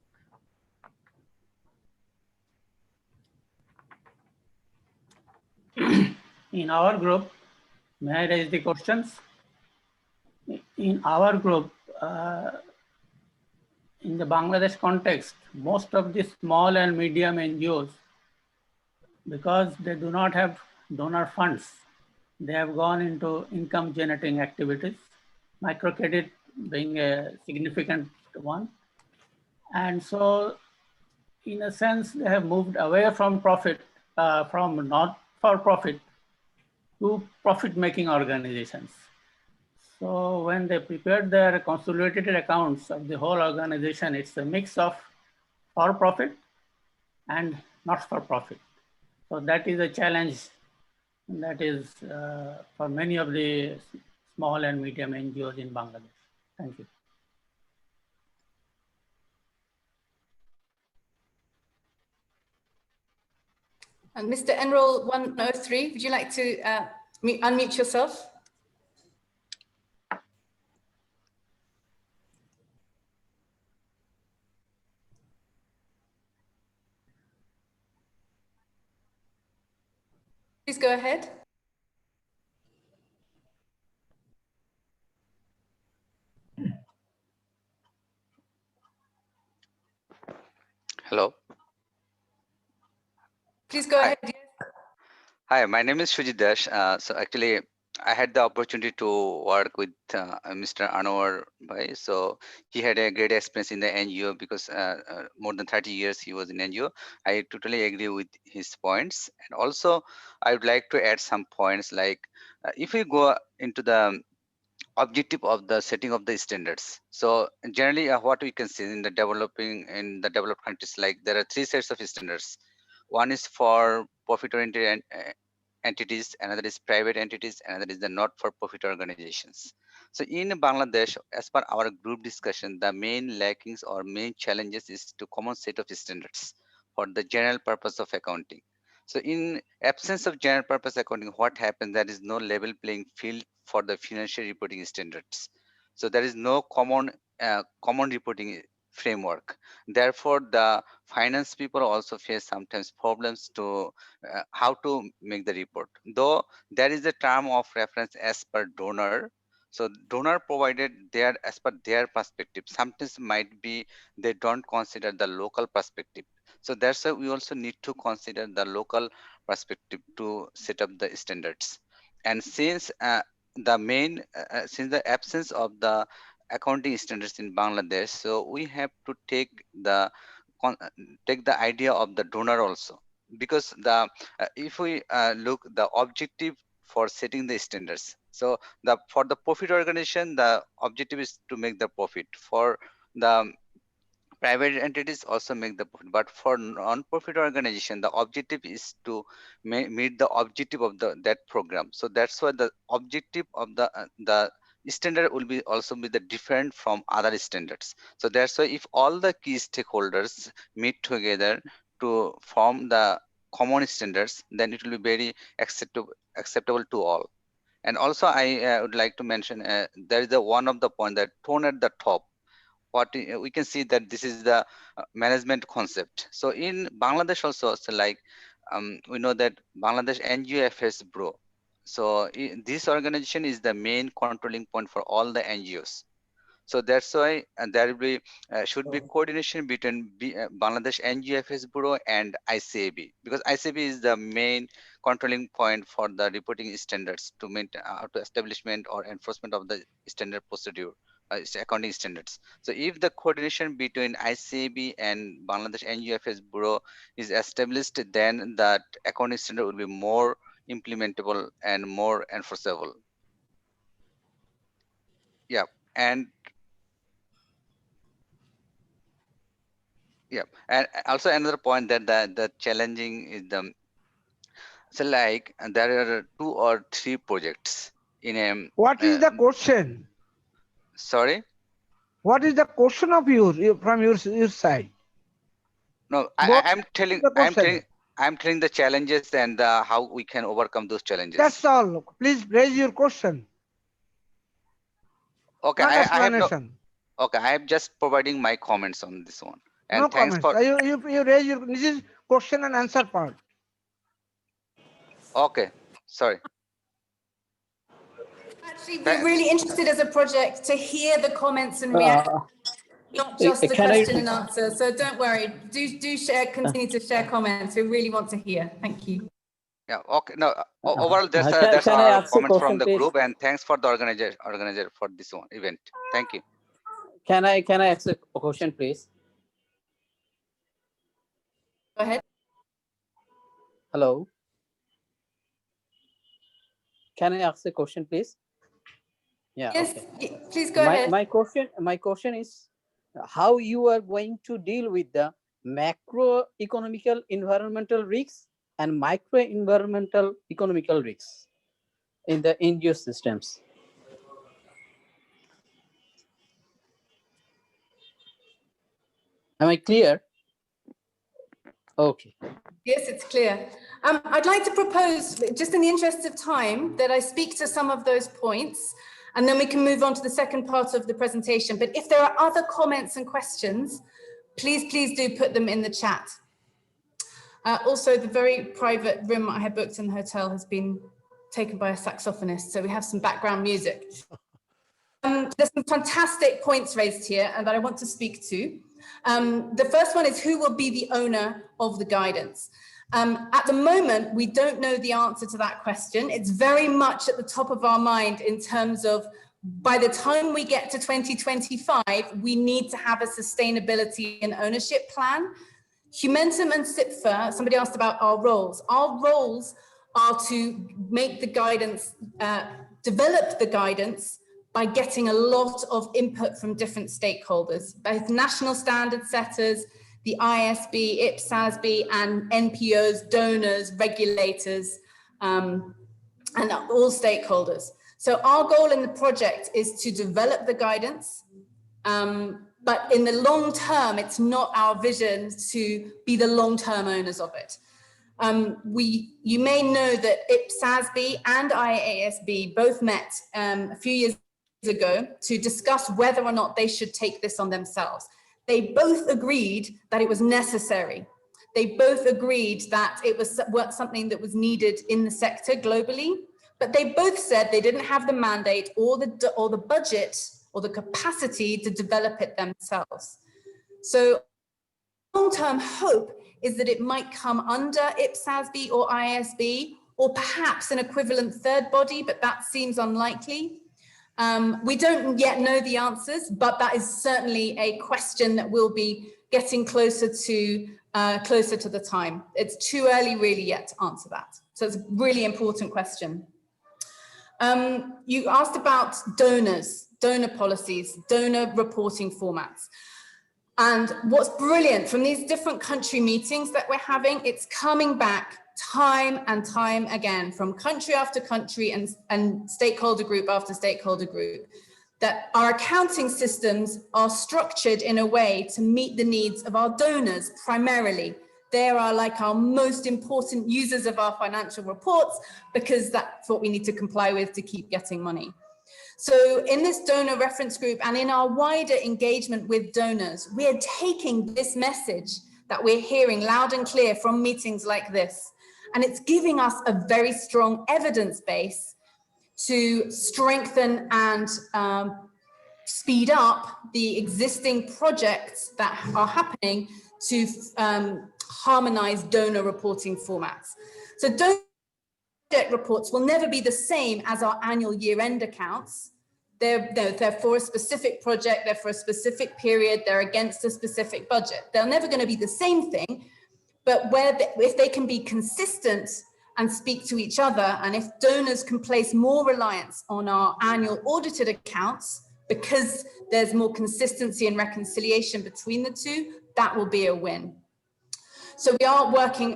In our group, may I raise the questions? In our group, in the Bangladesh context, most of the small and medium NGOs, because they do not have donor funds, they have gone into income generating activities, microcredit being a significant one. And so in a sense, they have moved away from profit, from not for profit to profit-making organizations. So when they prepared their consolidated accounts of the whole organization, it's a mix of for-profit and not for profit. So that is a challenge that is for many of the small and medium NGOs in Bangladesh. Thank you. And Mr. Enroll 103, would you like to unmute yourself? Please go ahead. Hello. Please go ahead. Hi, my name is Shujit Dash. So actually, I had the opportunity to work with Mr. Anwar Bhai. So he had a great experience in the NGO because more than 30 years he was in NGO. I totally agree with his points. And also, I would like to add some points like if we go into the objective of the setting of the standards. So generally what we can see in the developed countries, like there are three sets of standards. One is for profit-oriented entities, another is private entities, another is the not-for-profit organizations. So in Bangladesh, as per our group discussion, the main lackings or main challenges is to common set of standards for the general purpose of accounting. So in absence of general purpose accounting, what happens? There is no level playing field for the financial reporting standards. So there is no common reporting framework. Therefore, the finance people also face sometimes problems to how to make the report. Though there is a term of reference as per donor. So donor provided there as per their perspective. Sometimes might be they don't consider the local perspective. So that's why we also need to consider the local perspective to set up the standards. And since since the absence of the accounting standards in Bangladesh, so we have to take the idea of the donor also, because the if we look the objective for setting the standards. So for the profit organization, the objective is to make the profit. For the private entities also make the profit, but for non-profit organization, the objective is to meet the objective of that program. So that's why the objective of the standard will be also be the different from other standards. So that's why if all the key stakeholders meet together to form the common standards, then it will be very acceptable to all. And also, I would like to mention there is one of the point that tone at the top. What we can see that this is the management concept. So in Bangladesh also, so like we know that Bangladesh NGO Affairs Bureau. So this organization is the main controlling point for all the NGOs. So that's why there will be should be coordination between Bangladesh NGO Affairs Bureau and ICAB, because ICAB is the main controlling point for the reporting standards to maintain to establishment or enforcement of the standard procedure, accounting standards. So if the coordination between ICAB and Bangladesh NGO Affairs Bureau is established, then that accounting standard will be more implementable and more enforceable. Yeah, and yeah, and also another point that the challenging is the so like there are 2 or 3 projects in a What is the question? sorry. What is the question of from your side? No, I'm telling the challenges and how we can overcome those challenges. That's all. Please raise your question. Okay, Not I have no. explanation. Okay, I am just providing my comments on this one. And No thanks comments. for. You raise your, this is question and answer part. Okay, sorry. Actually, we're really interested as a project to hear the comments and react, not just the question and answer. So don't worry. Do share. Continue to share comments. We really want to hear. Thank you. Yeah. Okay. No. Overall, that's can I our ask a comments question, from the please? group, and thanks for the organizer for this one event. Thank you. Can I ask a question, please? Go ahead. Hello. Can I ask a question, please? Yeah. Yes. Okay. Please go ahead. My question is how you are going to deal with the macroeconomical environmental risks and micro environmental economical risks in the NGO systems. Am I clear? Okay. Yes, it's clear. I'd like to propose, just in the interest of time, that I speak to some of those points, and then we can move on to the second part of the presentation. But if there are other comments and questions, please do put them in the chat. Also, the very private room I had booked in the hotel has been taken by a saxophonist, so we have some background music. There's some fantastic points raised here and that I want to speak to. The first one is, who will be the owner of the guidance? At the moment, we don't know the answer to that question. It's very much at the top of our mind in terms of, by the time we get to 2025, we need to have a sustainability and ownership plan. Humentum and SIPFA, somebody asked about our roles. Our roles are to make the guidance, develop the guidance by getting a lot of input from different stakeholders, both national standard setters, the ISB, IPSASB, and NPOs, donors, regulators, and all stakeholders. So our goal in the project is to develop the guidance, but in the long term, it's not our vision to be the long-term owners of it. You may know that IPSASB and IASB both met a few years ago to discuss whether or not they should take this on themselves. They both agreed that it was necessary. They both agreed that it was something that was needed in the sector globally, but they both said they didn't have the mandate or the budget or the capacity to develop it themselves. So long-term hope is that it might come under IPSASB or ISB, or perhaps an equivalent third body, but that seems unlikely. We don't yet know the answers, but that is certainly a question that will be getting closer to the time. It's too early really yet to answer that. So it's a really important question. You asked about donors, donor policies, donor reporting formats. And what's brilliant from these different country meetings that we're having, it's coming back time and time again from country after country and stakeholder group after stakeholder group, that our accounting systems are structured in a way to meet the needs of our donors primarily. They are like our most important users of our financial reports because that's what we need to comply with to keep getting money. So in this donor reference group and in our wider engagement with donors, we are taking this message that we're hearing loud and clear from meetings like this, and it's giving us a very strong evidence base to strengthen and speed up the existing projects that are happening to harmonize donor reporting formats. So donor project reports will never be the same as our annual year-end accounts. They're for a specific project, they're for a specific period, they're against a specific budget. They're never going to be the same thing, but if they can be consistent and speak to each other, and if donors can place more reliance on our annual audited accounts because there's more consistency and reconciliation between the two, that will be a win. So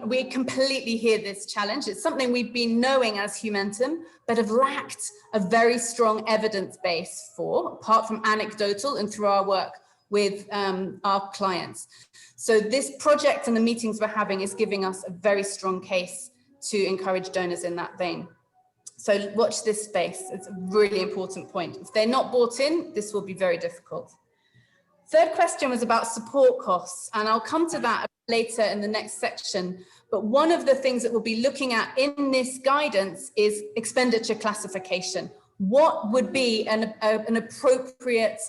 we completely hear this challenge. It's something we've been knowing as Humentum, but have lacked a very strong evidence base for, apart from anecdotal and through our work with our clients. So this project and the meetings we're having is giving us a very strong case to encourage donors in that vein. So watch this space. It's a really important point. If they're not bought in, this will be very difficult. Third question was about support costs, and I'll come to that later in the next section. But one of the things that we'll be looking at in this guidance is expenditure classification. What would be an appropriate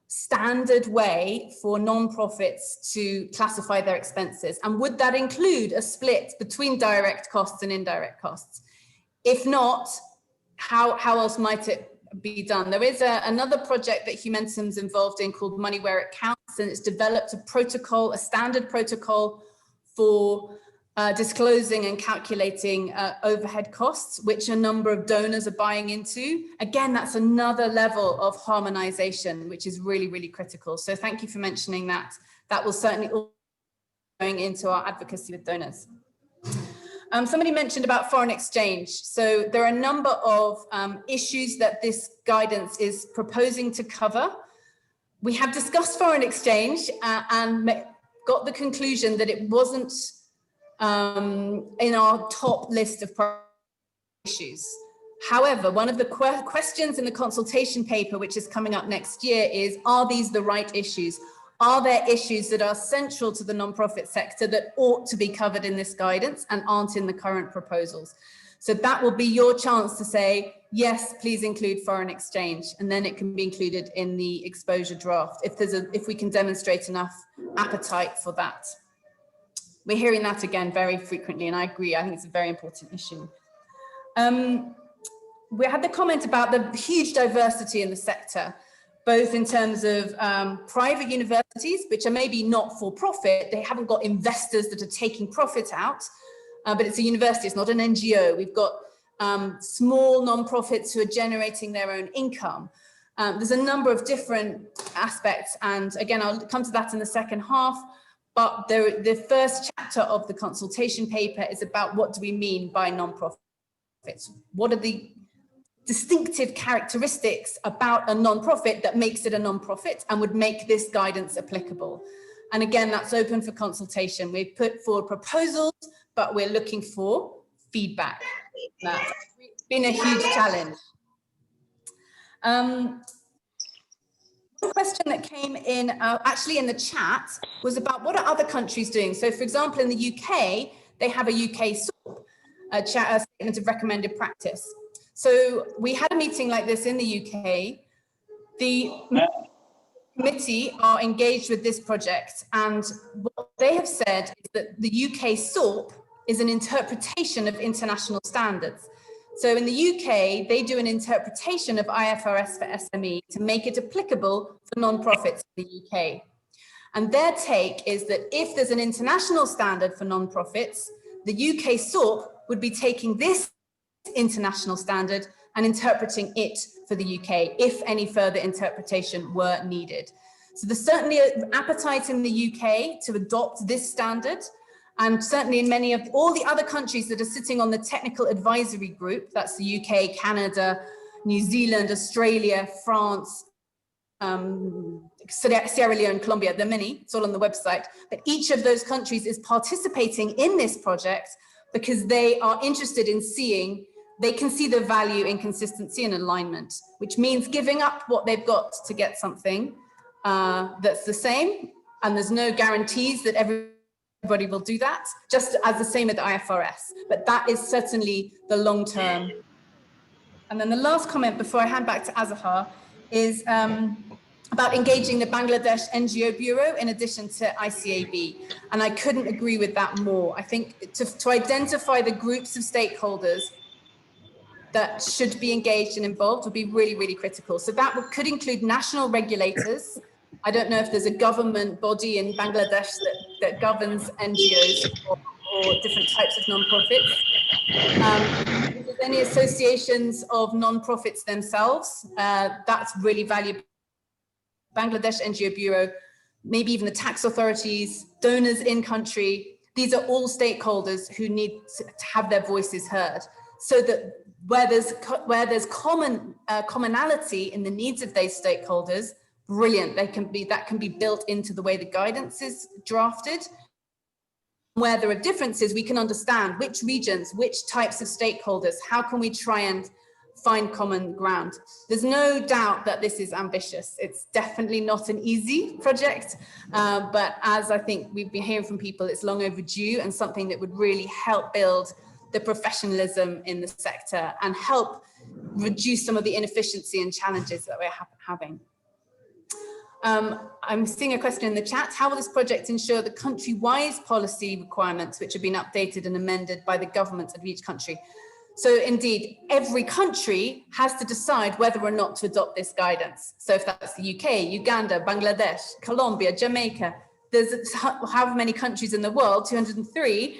standard way for non-profits to classify their expenses? And would that include a split between direct costs and indirect costs? If not, how else might it be done? There is another project that Humentum's involved in called Money Where It Counts, and it's developed a protocol, a standard protocol for disclosing and calculating overhead costs, which a number of donors are buying into. Again, that's another level of harmonization, which is really, really critical. So thank you for mentioning that. That will certainly all be going into our advocacy with donors. Somebody mentioned about foreign exchange. So there are a number of issues that this guidance is proposing to cover. We have discussed foreign exchange and got the conclusion that it wasn't in our top list of issues. However, one of the questions in the consultation paper, which is coming up next year, is, are these the right issues? Are there issues that are central to the nonprofit sector that ought to be covered in this guidance and aren't in the current proposals? So that will be your chance to say, yes, please include foreign exchange, and then it can be included in the exposure draft if we can demonstrate enough appetite for that. We're hearing that again very frequently, and I agree, I think it's a very important issue. We had the comment about the huge diversity in the sector, both in terms of private universities, which are maybe not for profit. They haven't got investors that are taking profit out, but it's a university, it's not an NGO. We've got small nonprofits who are generating their own income. There's a number of different aspects, and again, I'll come to that in the second half, but the first chapter of the consultation paper is about what do we mean by nonprofits? What are the distinctive characteristics about a nonprofit that makes it a nonprofit and would make this guidance applicable? And again, that's open for consultation. We've put forward proposals, but we're looking for feedback. That's been a huge challenge. One question that came in actually in the chat was about what are other countries doing? So for example, in the UK, they have a UK SORP, a statement of recommended practice. So we had a meeting like this in the UK. The committee are engaged with this project, and what they have said is that the UK SORP is an interpretation of international standards. So in the UK, they do an interpretation of IFRS for SME to make it applicable for nonprofits in the UK. And their take is that if there's an international standard for nonprofits, the UK SORP would be taking this international standard and interpreting it for the UK if any further interpretation were needed. So there's certainly an appetite in the UK to adopt this standard, and certainly in many of all the other countries that are sitting on the technical advisory group, that's the UK, Canada, New Zealand, Australia, France, Sierra Leone, Colombia, there are many, it's all on the website, but each of those countries is participating in this project because they are interested in seeing, they can see the value in consistency and alignment, which means giving up what they've got to get something that's the same, and there's no guarantees that everybody will do that, just as the same with the IFRS, but that is certainly the long term. And then the last comment before I hand back to Azahar is about engaging the Bangladesh NGO Bureau in addition to ICAB. And I couldn't agree with that more. I think to identify the groups of stakeholders that should be engaged and involved would be really, really critical. So that could include national regulators. I don't know if there's a government body in Bangladesh that governs NGOs or different types of non-profits. If there's any associations of non-profits themselves, that's really valuable. Bangladesh NGO Bureau, maybe even the tax authorities, donors in country, these are all stakeholders who need to have their voices heard, so that where there's commonality in the needs of those stakeholders, brilliant, that can be built into the way the guidance is drafted. Where there are differences, we can understand which regions, which types of stakeholders, how can we try and find common ground. There's no doubt that this is ambitious. It's definitely not an easy project, but as I think we've been hearing from people, it's long overdue and something that would really help build the professionalism in the sector and help reduce some of the inefficiency and challenges that we're having. I'm seeing a question in the chat. How will this project ensure the country-wise policy requirements which have been updated and amended by the governments of each country? So indeed, every country has to decide whether or not to adopt this guidance. So if that's the UK, Uganda, Bangladesh, Colombia, Jamaica, there's however many countries in the world, 203,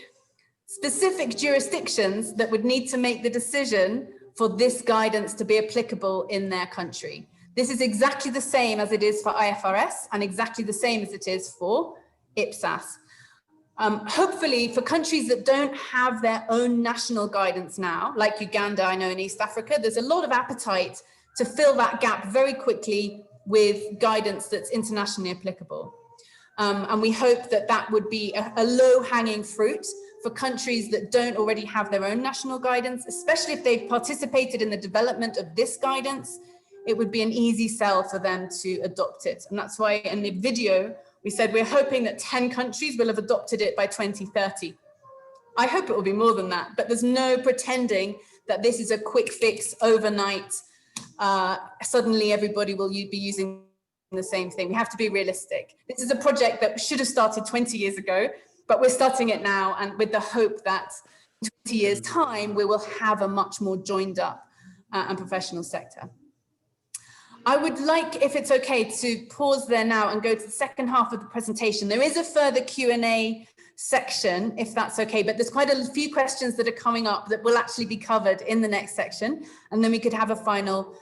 specific jurisdictions that would need to make the decision for this guidance to be applicable in their country. This is exactly the same as it is for IFRS and exactly the same as it is for IPSAS. Hopefully for countries that don't have their own national guidance now, like Uganda, I know in East Africa, there's a lot of appetite to fill that gap very quickly with guidance that's internationally applicable. And we hope that that would be a low-hanging fruit for countries that don't already have their own national guidance, especially if they've participated in the development of this guidance. It would be an easy sell for them to adopt it. And that's why in the video, we said we're hoping that 10 countries will have adopted it by 2030. I hope it will be more than that, but there's no pretending that this is a quick fix overnight. Suddenly everybody will be using the same thing. We have to be realistic. This is a project that should have started 20 years ago, but we're starting it now, and with the hope that in 20 years' time, we will have a much more joined up and professional sector. I would like, if it's okay, to pause there now and go to the second half of the presentation. There is a further Q&A section, if that's okay, but there's quite a few questions that are coming up that will actually be covered in the next section, and then we could have a final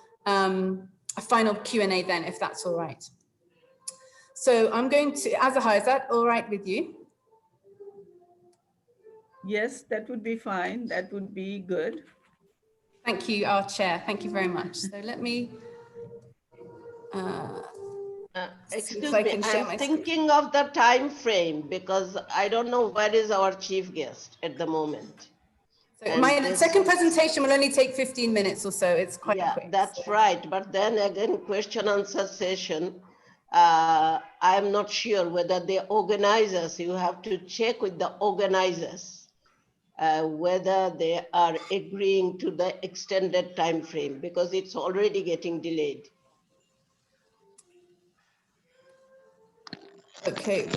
Q&A then, if that's all right. So I'm going to, Azahar, is that all right with you? Yes, that would be fine. That would be good. Thank you, our chair. Thank you very much. So let me... excuse me, I'm thinking of the time frame because I don't know where is our chief guest at the moment. So my second presentation will only take 15 minutes or so. It's quite quick. That's right. But then again, question answer session, I'm not sure whether the organizers, you have to check with the organizers whether they are agreeing to the extended time frame because it's already getting delayed. Okay.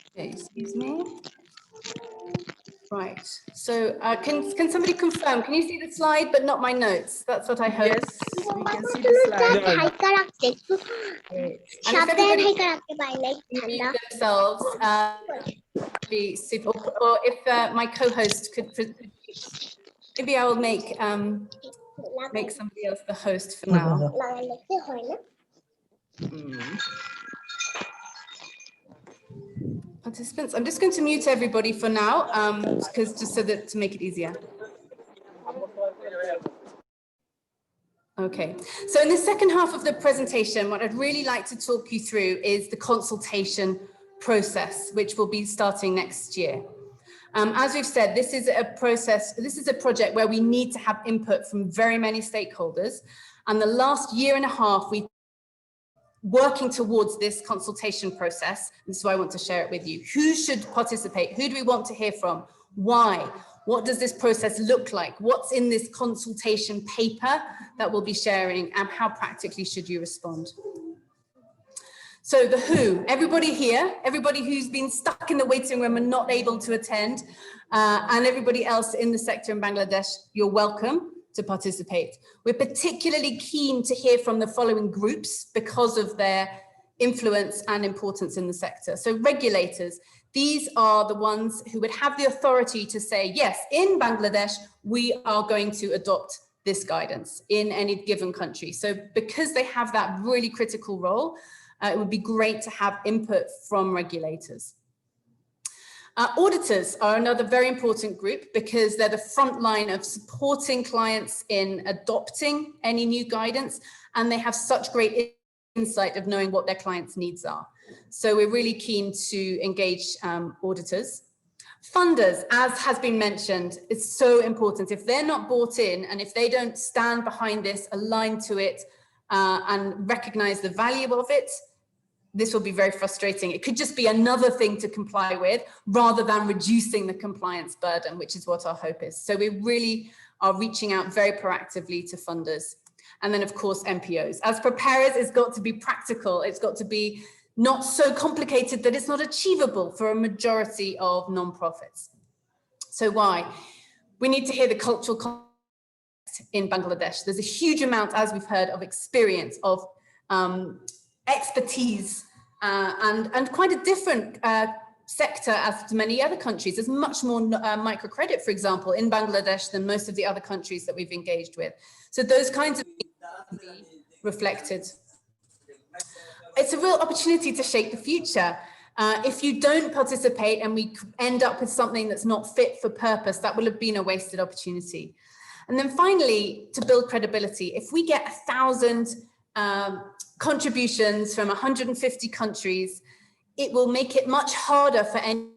Okay, excuse me. Right. So can somebody confirm? Can you see the slide but not my notes? That's what I hope. Yes, we can see the slide. And if everybody mute themselves, be super. Or if my co-host could, maybe I will make somebody else the host for now. Participants, I'm just going to mute everybody for now, because just so that to make it easier. Okay, so in the second half of the presentation, what I'd really like to talk you through is the consultation process, which will be starting next year. As we've said, this is a process, this is a project where we need to have input from very many stakeholders. And the last year and a half, we've working towards this consultation process. This is why I want to share it with you. Who should participate? Who do we want to hear from? Why? What does this process look like? What's in this consultation paper that we'll be sharing, and how practically should you respond? So the who, everybody here, everybody who's been stuck in the waiting room and not able to attend, and everybody else in the sector in Bangladesh, you're welcome to participate. We're particularly keen to hear from the following groups because of their influence and importance in the sector. So regulators, these are the ones who would have the authority to say, yes, in Bangladesh, we are going to adopt this guidance in any given country. So because they have that really critical role, it would be great to have input from regulators. Auditors are another very important group because they're the front line of supporting clients in adopting any new guidance, and they have such great insight of knowing what their clients' needs are. So we're really keen to engage auditors. Funders, as has been mentioned, is so important. If they're not bought in and if they don't stand behind this, align to it, and recognize the value of it, this will be very frustrating. It could just be another thing to comply with rather than reducing the compliance burden, which is what our hope is. So we really are reaching out very proactively to funders. And then of course, NPOs. As preparers, it's got to be practical. It's got to be not so complicated that it's not achievable for a majority of nonprofits. So why? We need to hear the cultural context in Bangladesh. There's a huge amount, as we've heard, of experience, of expertise, and quite a different sector as to many other countries. There's much more microcredit, for example, in Bangladesh than most of the other countries that we've engaged with. So those kinds of things can be reflected. It's a real opportunity to shape the future. If you don't participate and we end up with something that's not fit for purpose, that will have been a wasted opportunity. And then finally, to build credibility, if we get 1,000 contributions from 150 countries, it will make it much harder for any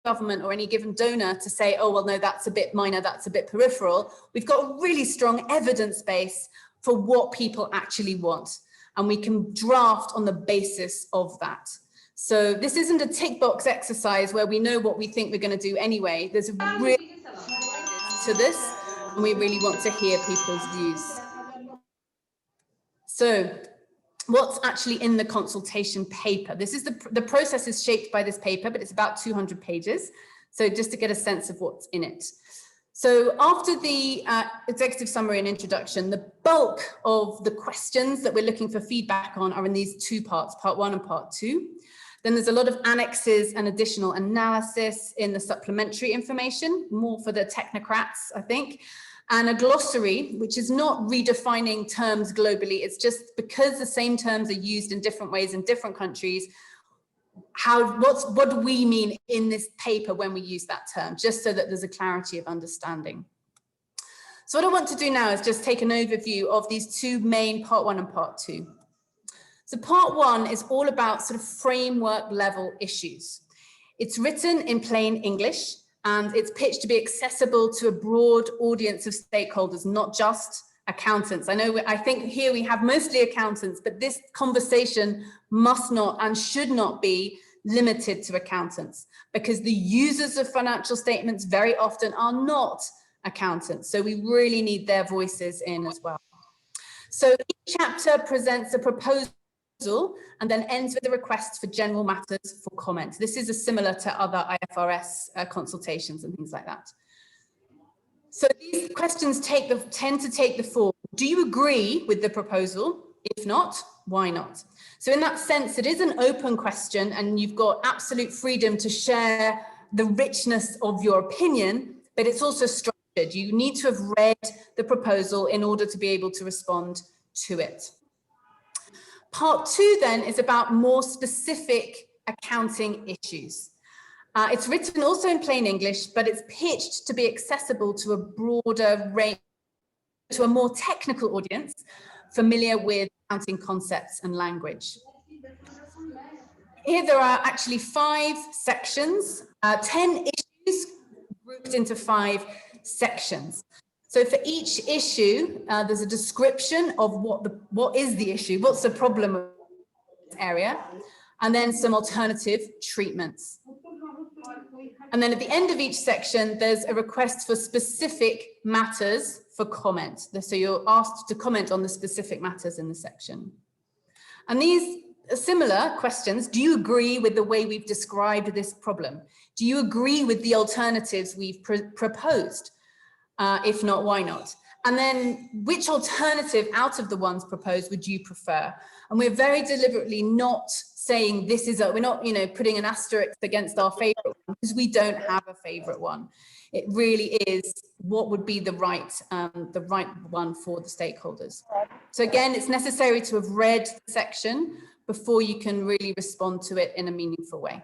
government or any given donor to say, oh, well, no, that's a bit minor, that's a bit peripheral. We've got a really strong evidence base for what people actually want, and we can draft on the basis of that. So this isn't a tick box exercise where we know what we think we're going to do anyway. There's a real to this, and we really want to hear people's views. So what's actually in the consultation paper? This is the process is shaped by this paper, but it's about 200 pages. So just to get a sense of what's in it. So after the executive summary and introduction, the bulk of the questions that we're looking for feedback on are in these two parts, part 1 and part 2. Then there's a lot of annexes and additional analysis in the supplementary information, more for the technocrats, I think. And a glossary, which is not redefining terms globally. It's just because the same terms are used in different ways in different countries. What do we mean in this paper when we use that term, just so that there's a clarity of understanding. So what I want to do now is just take an overview of these two main part 1 and part 2. So part 1 is all about sort of framework level issues. It's written in plain English, and it's pitched to be accessible to a broad audience of stakeholders, not just accountants. I think here we have mostly accountants, but this conversation must not and should not be limited to accountants, because the users of financial statements very often are not accountants. So we really need their voices in as well. So each chapter presents a proposal and then ends with a request for general matters for comment. This is similar to other IFRS consultations and things like that. So these questions tend to take the form. Do you agree with the proposal? If not, why not? So in that sense, it is an open question, and you've got absolute freedom to share the richness of your opinion, but it's also structured. You need to have read the proposal in order to be able to respond to it. Part 2 then is about more specific accounting issues. It's written also in plain English, but it's pitched to be accessible to a broader range to a more technical audience familiar with accounting concepts and language. Here there are actually 5 sections, 10 issues grouped into 5 sections. So for each issue, there's a description of what is the issue, what's the problem of this area, and then some alternative treatments. And then at the end of each section, there's a request for specific matters for comment. So you're asked to comment on the specific matters in the section. And these similar questions: do you agree with the way we've described this problem? Do you agree with the alternatives we've proposed? If not, why not? And then which alternative out of the ones proposed would you prefer? And we're very deliberately not saying this is we're not, putting an asterisk against our favorite one, because we don't have a favorite one. It really is what would be the right one for the stakeholders. So again, it's necessary to have read the section before you can really respond to it in a meaningful way.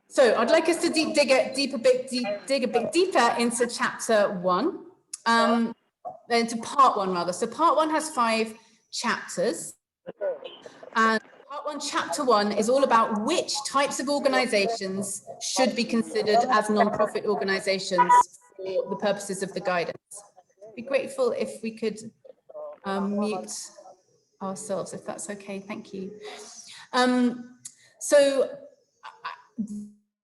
So I'd like us to dig a bit deeper into chapter 1, into part 1 rather. So part 1 has 5 chapters, and part 1, chapter 1 is all about which types of organizations should be considered as non-profit organizations for the purposes of the guidance. I'd be grateful if we could mute ourselves, if that's okay. Thank you.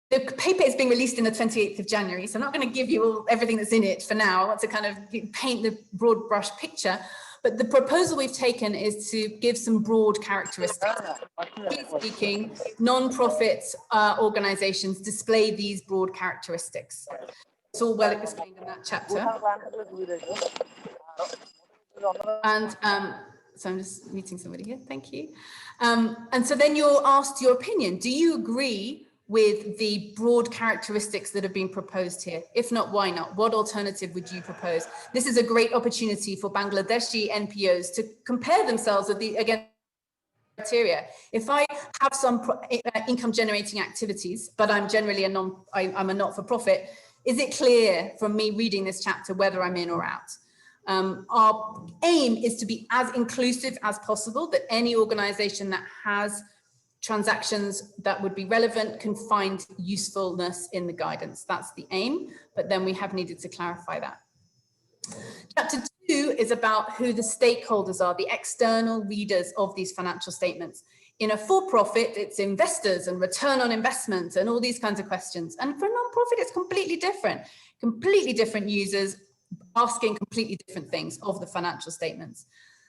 The paper is being released in the 28th of January, so I'm not going to give you everything that's in it for now. I want to kind of paint the broad brush picture. But the proposal we've taken is to give some broad characteristics. Speaking, non-profit organizations display these broad characteristics. It's all well explained in that chapter. And so I'm just meeting somebody here. Thank you. And so then you're asked your opinion. Do you agree with the broad characteristics that have been proposed here? If not, why not? What alternative would you propose? This is a great opportunity for Bangladeshi NPOs to compare themselves with against criteria. If I have some income generating activities, but I'm generally I'm a not-for-profit, is it clear from me reading this chapter whether I'm in or out? Our aim is to be as inclusive as possible, that any organization that has transactions that would be relevant can find usefulness in the guidance. That's the aim, but then we have needed to clarify that. Chapter 2 is about who the stakeholders are, the external readers of these financial statements. In a for-profit, it's investors and return on investment and all these kinds of questions. And for a non-profit, it's completely different users asking completely different things of the financial statements.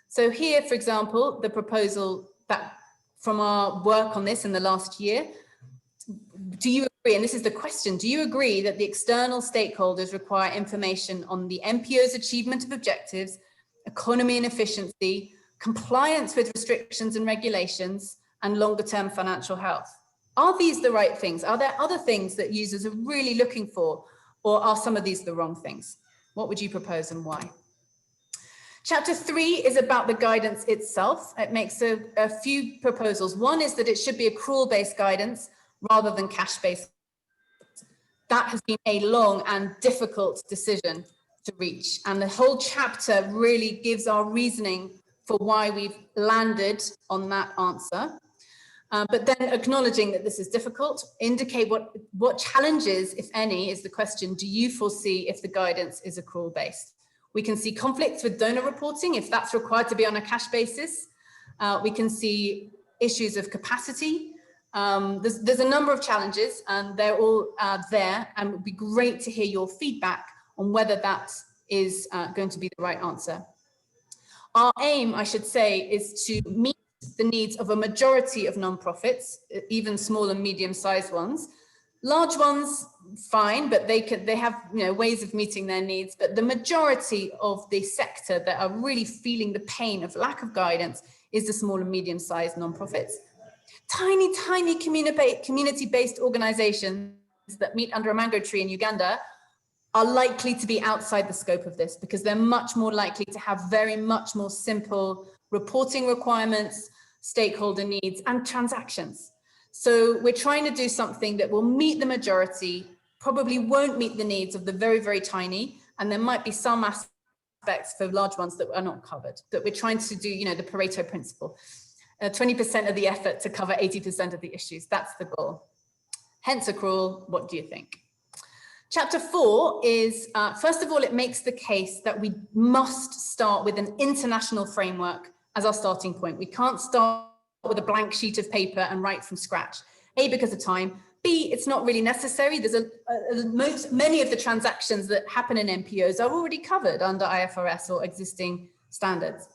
So here, for example, the proposal that from our work on this in the last year, do you agree, and this is the question, do you agree that the external stakeholders require information on the NPO's achievement of objectives, economy and efficiency, compliance with restrictions and regulations, and longer-term financial health? Are these the right things? Are there other things that users are really looking for, or are some of these the wrong things? What would you propose and why? Chapter 3 is about the guidance itself. It makes a few proposals. One is that it should be accrual-based guidance rather than cash-based. That has been a long and difficult decision to reach. And the whole chapter really gives our reasoning for why we've landed on that answer. But then acknowledging that this is difficult, indicate what challenges, if any, is the question, do you foresee if the guidance is accrual-based? We can see conflicts with donor reporting if that's required to be on a cash basis. We can see issues of capacity. There's a number of challenges and they're all there, and it would be great to hear your feedback on whether that is going to be the right answer. Our aim, I should say, is to meet the needs of a majority of nonprofits, even small and medium-sized ones. Large ones, fine, but they have ways of meeting their needs. But the majority of the sector that are really feeling the pain of lack of guidance is the small and medium-sized nonprofits. Tiny community-based organizations that meet under a mango tree in Uganda are likely to be outside the scope of this because they're much more likely to have very much more simple reporting requirements, stakeholder needs, and transactions. So we're trying to do something that will meet the majority, probably won't meet the needs of the very, very tiny, and there might be some aspects aspects for large ones that are not covered, that we're trying to do, you know, the Pareto principle, 20% of the effort to cover 80% of the issues. That's the goal. Hence accrual. What do you think? Chapter 4 is, first of all, it makes the case that we must start with an international framework as our starting point. We can't start with a blank sheet of paper and write from scratch. A, because of time. B, it's not really necessary. There's many of the transactions that happen in NPOs are already covered under IFRS or existing standards.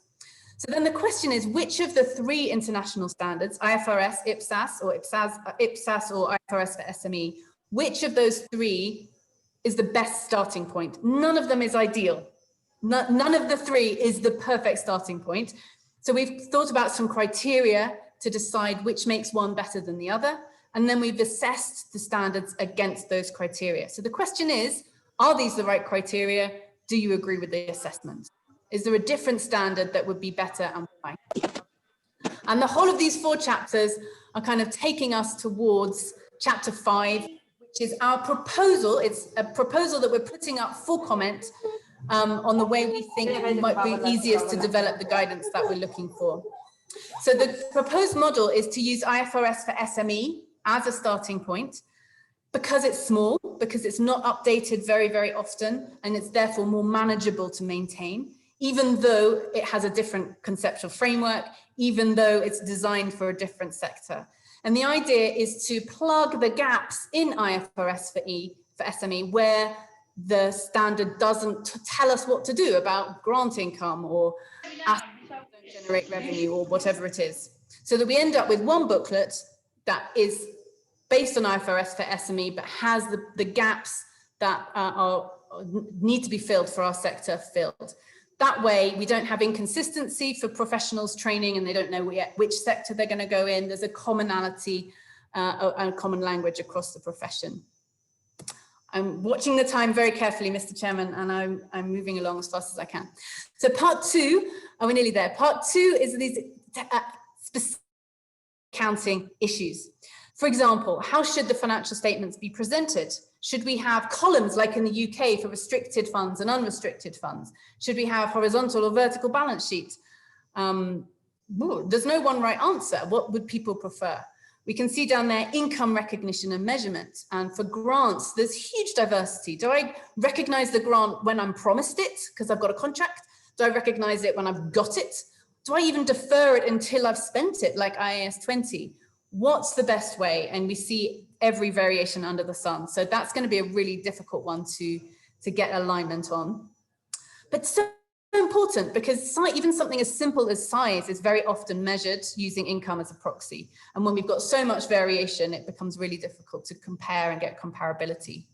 So then the question is, which of the 3 international standards, IFRS, IPSAS or IFRS for SME, which of those 3 is the best starting point? None of them is ideal. None of the 3 is the perfect starting point. So we've thought about some criteria to decide which makes one better than the other. And then we've assessed the standards against those criteria. So the question is, are these the right criteria? Do you agree with the assessment? Is there a different standard that would be better and why? And the whole of these 4 chapters are kind of taking us towards chapter 5, which is our proposal. It's a proposal that we're putting up for comment on the way we think it might be easiest to develop the guidance that we're looking for. So the proposed model is to use IFRS for SME as a starting point, because it's small, because it's not updated very, very often, and it's therefore more manageable to maintain, even though it has a different conceptual framework, even though it's designed for a different sector. And the idea is to plug the gaps in IFRS for SME, where the standard doesn't tell us what to do about grant income or assets that don't generate revenue or whatever it is. So that we end up with one booklet that is based on IFRS for SME, but has the gaps that need to be filled for our sector filled. That way, we don't have inconsistency for professionals training and they don't know yet which sector they're going to go in. There's a commonality and common language across the profession. I'm watching the time very carefully, Mr. Chairman, and I'm moving along as fast as I can. So part 2, we're nearly there. Part 2 is these specific accounting issues. For example, how should the financial statements be presented? Should we have columns like in the UK for restricted funds and unrestricted funds? Should we have horizontal or vertical balance sheets? There's no one right answer. What would people prefer? We can see down there income recognition and measurement. And for grants, there's huge diversity. Do I recognize the grant when I'm promised it because I've got a contract? Do I recognize it when I've got it? Do I even defer it until I've spent it, like IAS 20? What's the best way? And we see every variation under the sun. So that's going to be a really difficult one to get alignment on. But so important, because even something as simple as size is very often measured using income as a proxy. And when we've got so much variation, it becomes really difficult to compare and get comparability.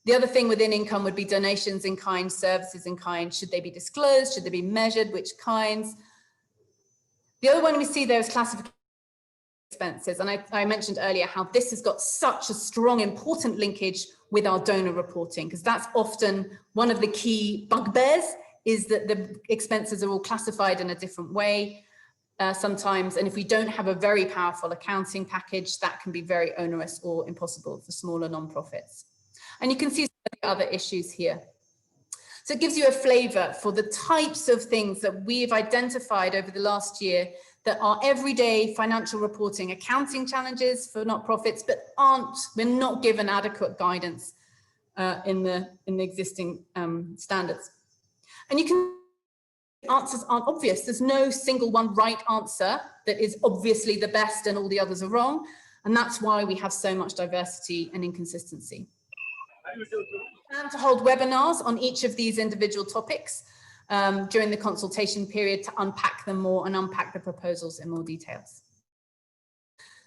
The other thing within income would be donations in kind, services in kind. Should they be disclosed? Should they be measured? Which kinds? The other one we see there is classification expenses. And I mentioned earlier how this has got such a strong, important linkage with our donor reporting, because that's often one of the key bugbears, is that the expenses are all classified in a different way sometimes. And if we don't have a very powerful accounting package, that can be very onerous or impossible for smaller nonprofits. And you can see some of the other issues here. So it gives you a flavor for the types of things that we've identified over the last year that are everyday financial reporting, accounting challenges for not-profits, but we're not given adequate guidance in the existing standards. And you can, answers aren't obvious. There's no single one right answer that is obviously the best and all the others are wrong. And that's why we have so much diversity and inconsistency. We plan to hold webinars on each of these individual topics during the consultation period to unpack them more and unpack the proposals in more details.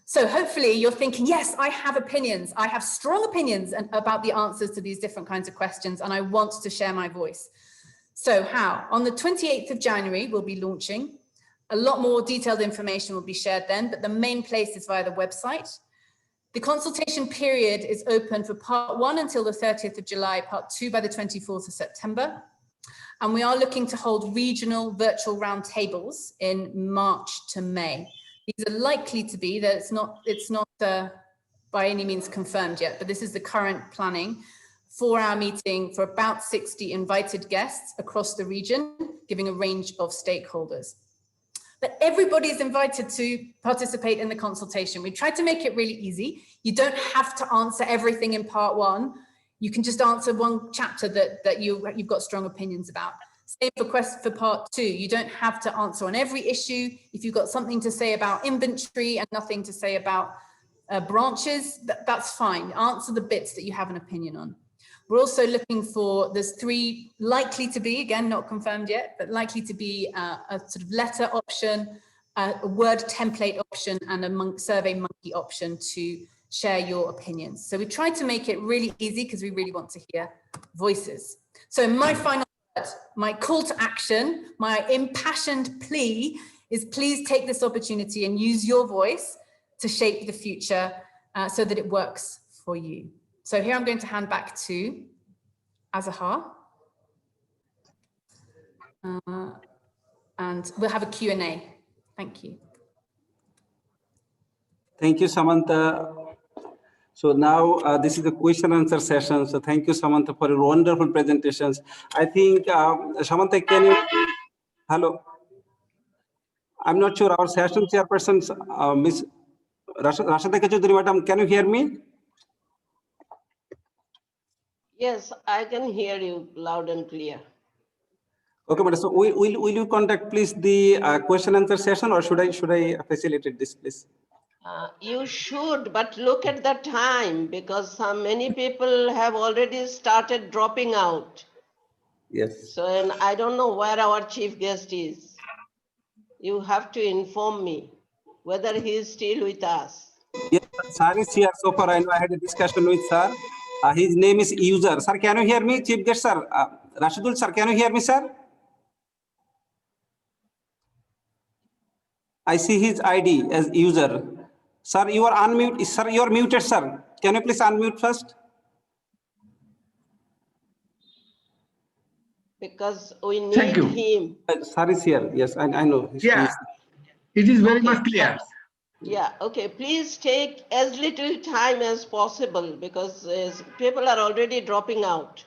So hopefully you're thinking, yes, I have opinions. I have strong opinions about the answers to these different kinds of questions, and I want to share my voice. So how? On the 28th of January, we'll be launching. A lot more detailed information will be shared then, but the main place is via the website. The consultation period is open for part 1 until the 30th of July, part 2 by the 24th of September. And we are looking to hold regional virtual roundtables in March to May. These are likely to be, that it's not by any means confirmed yet, but this is the current planning 4-hour meeting for about 60 invited guests across the region, giving a range of stakeholders. But everybody is invited to participate in the consultation. We tried to make it really easy. You don't have to answer everything in part 1. You can just answer one chapter that you've got strong opinions about. Same for part 2. You don't have to answer on every issue. If you've got something to say about inventory and nothing to say about branches, that's fine. Answer the bits that you have an opinion on. We're also looking for, there's 3 likely to be, again, not confirmed yet, but likely to be a sort of letter option, a word template option, and a survey monkey option to share your opinions. So we tried to make it really easy because we really want to hear voices. So my final word, my call to action, my impassioned plea is please take this opportunity and use your voice to shape the future so that it works for you. So here I'm going to hand back to Azahar. And we'll have a Q&A. Thank you. Thank you, Samantha. So now this is the question answer session. So thank you, Samantha, for your wonderful presentations. I think, Samantha, can you, hello? I'm not sure our session chairperson, Ms. Rashida Chaudhary, madam, can you hear me? Yes, I can hear you loud and clear. Okay, madam. So will you contact please the question answer session, or should I facilitate this, please? You should, but look at the time because many people have already started dropping out. Yes. So, and I don't know where our chief guest is. You have to inform me whether he is still with us. Yes, sir is here. So far, I know I had a discussion with sir. His name is User. Sir, can you hear me? Chief guest, sir. Rashidul, sir, can you hear me, sir? I see his ID as User. Sir, you are unmuted. Sir, you are muted, sir. Can you please unmute first? Because we need him. Sir is here. Yes, I know. Yeah, it is very much clear. Yeah, okay. Please take as little time as possible because people are already dropping out.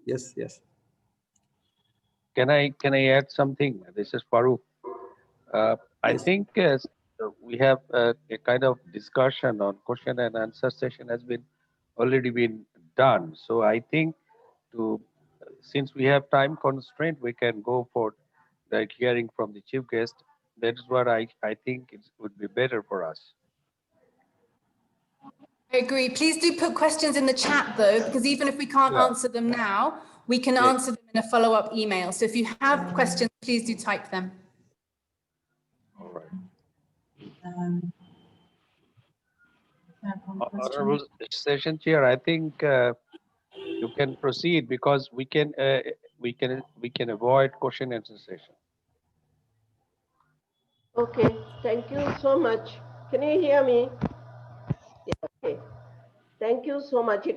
Yes, yes. Can I add something? This is Farooq. I think we have a kind of discussion on question and answer session has already been done. So I think since we have time constraint, we can go for the hearing from the chief guest. That is what I think it would be better for us. I agree. Please do put questions in the chat though, because even if we can't answer them now, we can answer them in a follow-up email. So if you have questions, please do type them. All right. Honorable Session Chair, I think you can proceed because we can avoid question and answer session. Okay, thank you so much. Can you hear me? Yeah, okay. Thank you so much.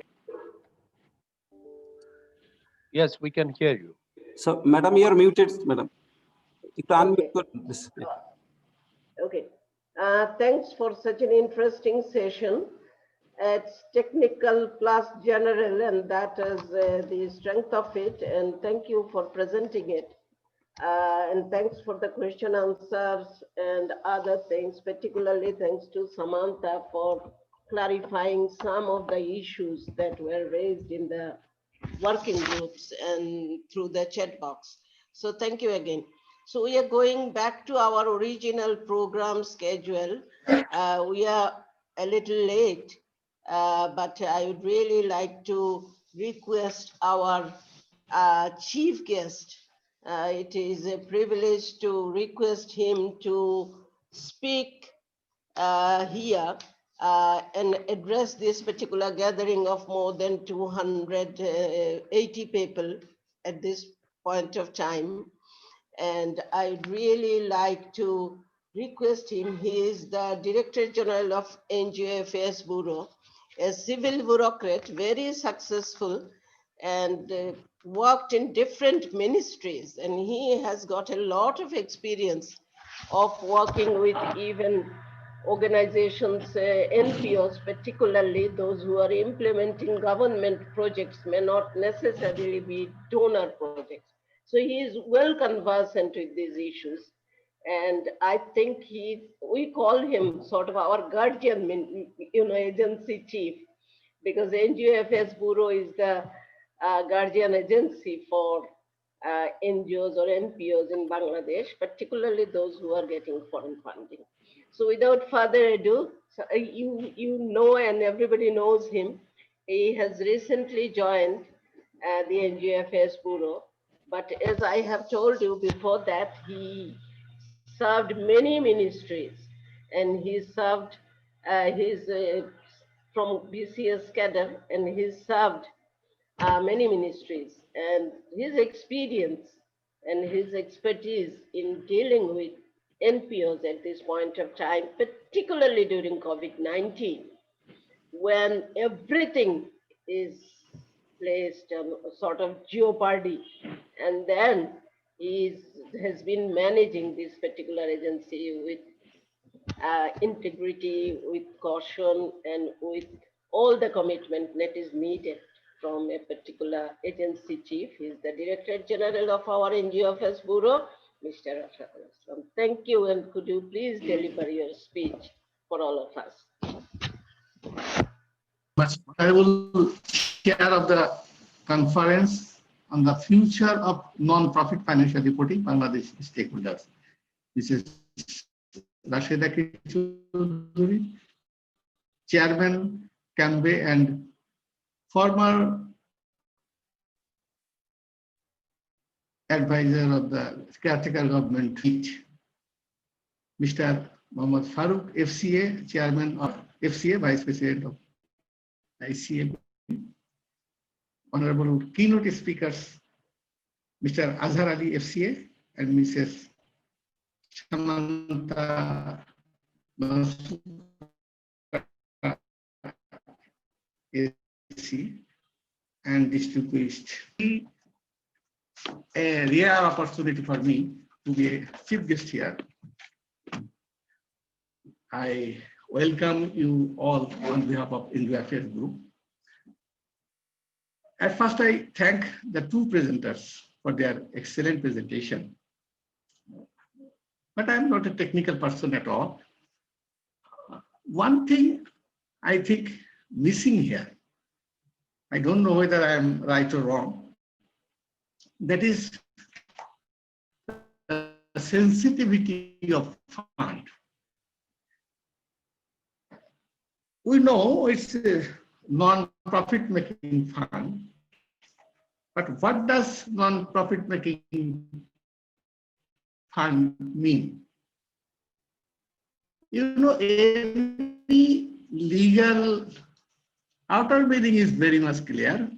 Yes, we can hear you. So, madam, you are muted, madam. You can unmute this. Okay. Thanks for such an interesting session. It's technical plus general, and that is the strength of it. And thank you for presenting it. And thanks for the question answers and other things, particularly thanks to Samantha for clarifying some of the issues that were raised in the working groups and through the chat box. So thank you again. So we are going back to our original program schedule. We are a little late, but I would really like to request our chief guest. It is a privilege to request him to speak here and address this particular gathering of more than 280 people at this point of time. And I'd really like to request him. He is the Director General of NGO Affairs Bureau, a civil bureaucrat, very successful, and worked in different ministries. And he has got a lot of experience of working with even organizations, NPOs, particularly those who are implementing government projects, may not necessarily be donor projects. So he is well conversant with these issues. And I think we call him sort of our guardian, agency chief, because NGOFS Bureau is the guardian agency for NGOs or NPOs in Bangladesh, particularly those who are getting foreign funding. So without further ado, so you know and everybody knows him. He has recently joined the NGOFS Bureau, but as I have told you before that, he served many ministries, and he served his from BCS cadre, and he served many ministries, and his experience and his expertise in dealing with NPOs at this point of time, particularly during COVID-19, when everything is placed on a sort of jeopardy, and then has been managing this particular agency with integrity, with caution, and with all the commitment that is needed from a particular agency chief. He is the Director General of our NGOFS Bureau, Mr. Rashad Aslam. Thank you, and could you please deliver your speech for all of us? But I will share of the conference on the future of non-profit financial reporting Bangladesh stakeholders. This is Rashida Kichuduri, Chairman Canbe and former advisor of the caretaker government, Mr. Mohammad Farooq, FCA, Chairman of FCA, Vice President of ICA, Honorable keynote speakers, Mr. Azhar Ali, FCA, and Mrs. Samantha AC, and distinguished. A rare opportunity for me to be a chief guest here. I welcome you all on behalf of NGOFS Group. At first, I thank the two presenters for their excellent presentation. But I'm not a technical person at all. One thing I think missing here, I don't know whether I am right or wrong, that is the sensitivity of fund. We know it's a non-profit making fund, but what does non-profit making fund mean? You know, every legal outer meaning is very much clear.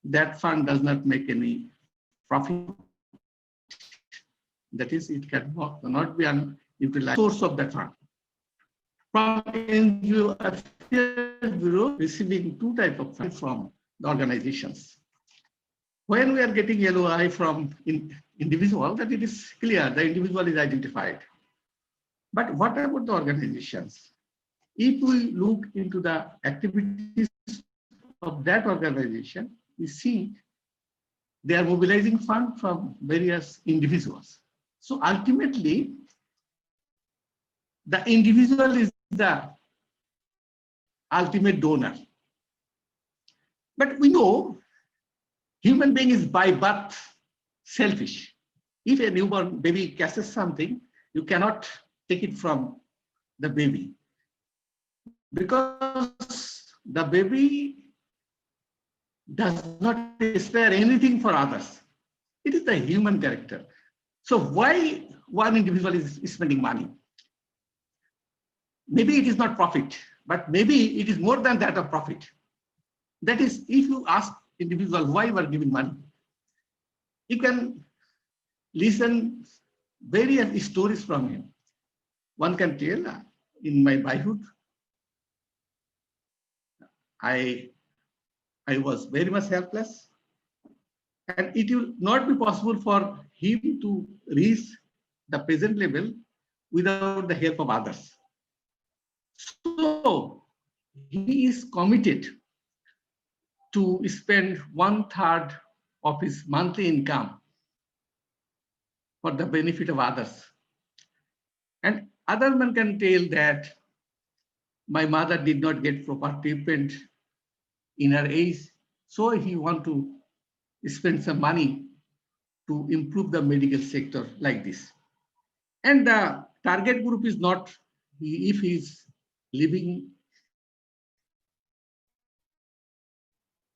That fund does not make any profit. That is, it cannot be an utilized source of that fund. From NGO Affairs Bureau receiving two types of funds from the organizations. When we are getting LOI from individual, that it is clear, the individual is identified. But what about the organizations? If we look into the activities of that organization, we see they are mobilizing funds from various individuals. So ultimately, the individual is the ultimate donor. But we know human being is by birth selfish. If a newborn baby catches something, you cannot take it from the baby, because the baby does not spare anything for others. It is the human character. So why one individual is spending money? Maybe it is not profit, but maybe it is more than that of profit. That is, if you ask individual why you are giving money, you can listen various stories from him. One can tell, in my boyhood, I was very much helpless, and it will not be possible for him to reach the present level without the help of others. So he is committed to spend 1/3 of his monthly income for the benefit of others. And other men can tell that my mother did not get proper treatment in her age, so he want to spend some money to improve the medical sector like this. And the target group is not if he is living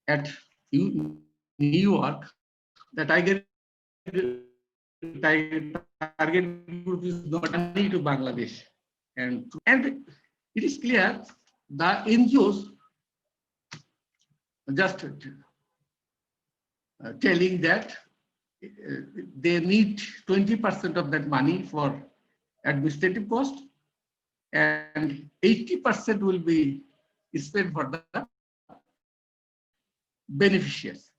at New York, the target group is not only to Bangladesh. And it is clear the NGOs just telling that they need 20% of that money for administrative cost and 80% will be spent for the beneficiaries.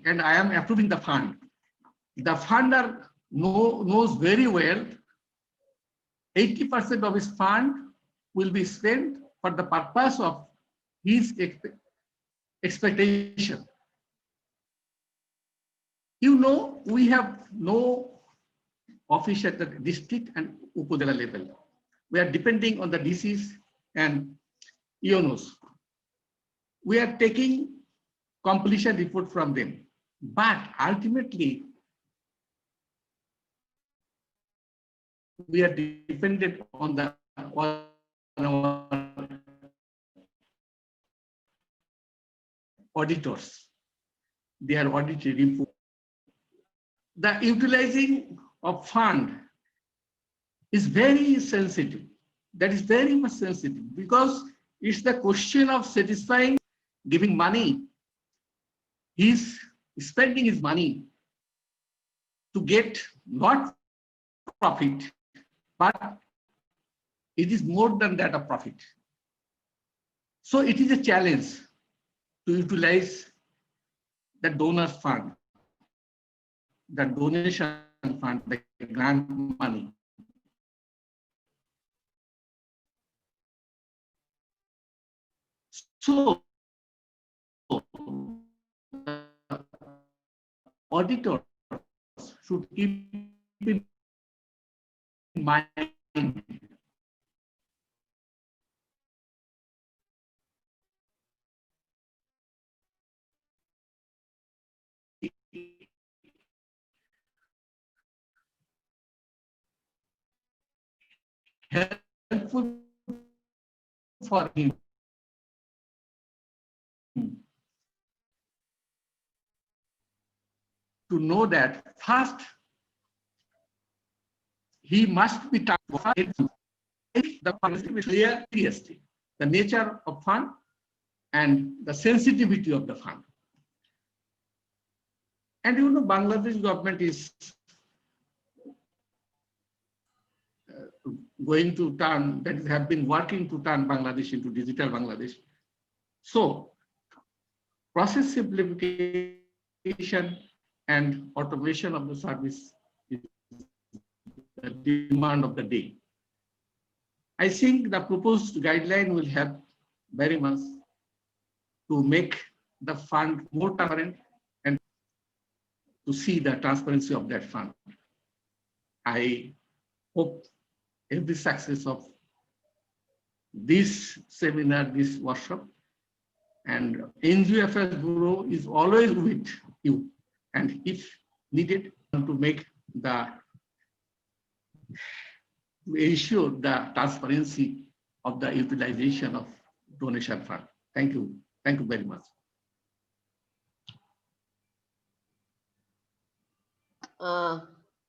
And I am approving the fund. The funder knows very well 80% of his fund will be spent for the purpose of his expectation. You know, we have no office at the district and Upodela level. We are depending on the DCs and EONOs. We are taking completion report from them, but ultimately we are dependent on our auditors. They are audited report. The utilizing of fund is very sensitive. That is very much sensitive because it's the question of satisfying, giving money. He's spending his money to get not profit, but it is more than that of profit. So it is a challenge to utilize the donor fund, the donation fund, the grant money. So auditors should keep in mind helpful for him to know that first he must be targeted the clear TST, the nature of fund and the sensitivity of the fund. And you know, Bangladesh government is going to turn, that is, have been working to turn Bangladesh into digital Bangladesh. So process simplification and automation of the service is the demand of the day. I think the proposed guideline will help very much to make the fund more transparent and to see the transparency of that fund. I hope every success of this seminar, this workshop, and NGO Affairs Bureau is always with you. And if needed, to make the, to ensure the transparency of the utilization of donation fund. Thank you. Thank you very much.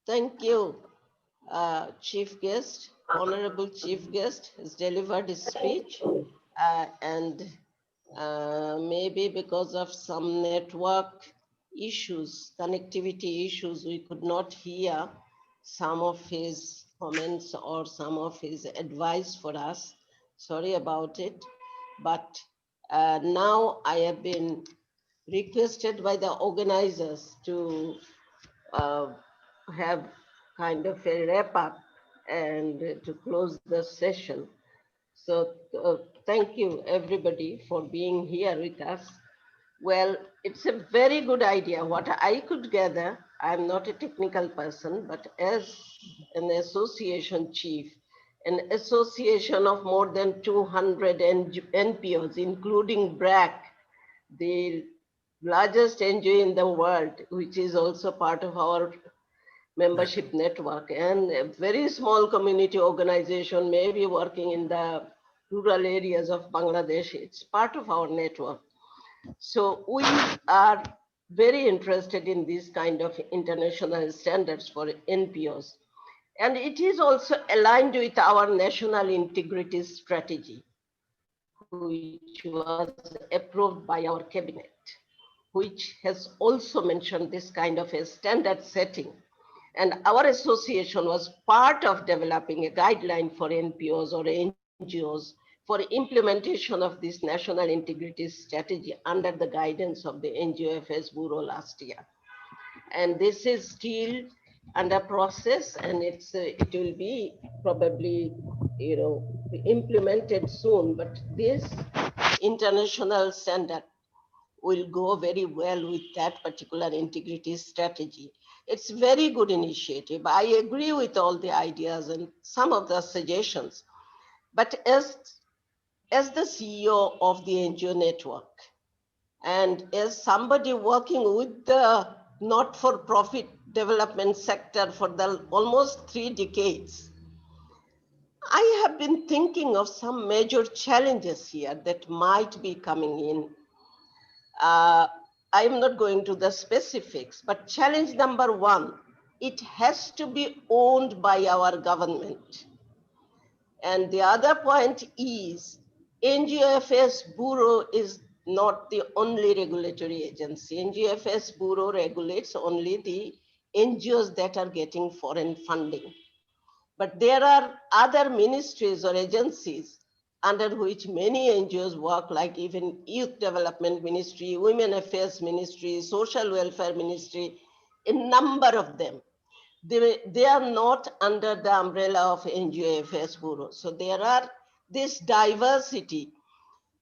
Thank you, Chief Guest. Honorable Chief Guest has delivered his speech and maybe because of some network issues, connectivity issues, we could not hear some of his comments or some of his advice for us. Sorry about it. But now I have been requested by the organizers to have kind of a wrap up and to close the session. So thank you everybody for being here with us. Well, it's a very good idea. What I could gather, I'm not a technical person, but as an association chief, an association of more than 200 NPOs, including BRAC, the largest NGO in the world, which is also part of our membership network, and a very small community organization, maybe working in the rural areas of Bangladesh. It's part of our network. So we are very interested in this kind of international standards for NPOs. And it is also aligned with our national integrity strategy, which was approved by our cabinet, which has also mentioned this kind of a standard setting. And our association was part of developing a guideline for NPOs or NGOs for implementation of this national integrity strategy under the guidance of the NGOFS Bureau last year. And this is still under process, and it will be probably implemented soon. But this international standard will go very well with that particular integrity strategy. It's very good initiative. I agree with all the ideas and some of the suggestions. But as the CEO of the NGO network, and as somebody working with the not-for-profit development sector for the almost 3 decades, I have been thinking of some major challenges here that might be coming in. I'm not going to the specifics, but challenge number 1, it has to be owned by our government. And the other point is, NGOFS Bureau is not the only regulatory agency. NGOFS Bureau regulates only the NGOs that are getting foreign funding. But there are other ministries or agencies under which many NGOs work, like even Youth Development Ministry, Women Affairs Ministry, Social Welfare Ministry, a number of them. They are not under the umbrella of NGOFS Bureau. So there are this diversity.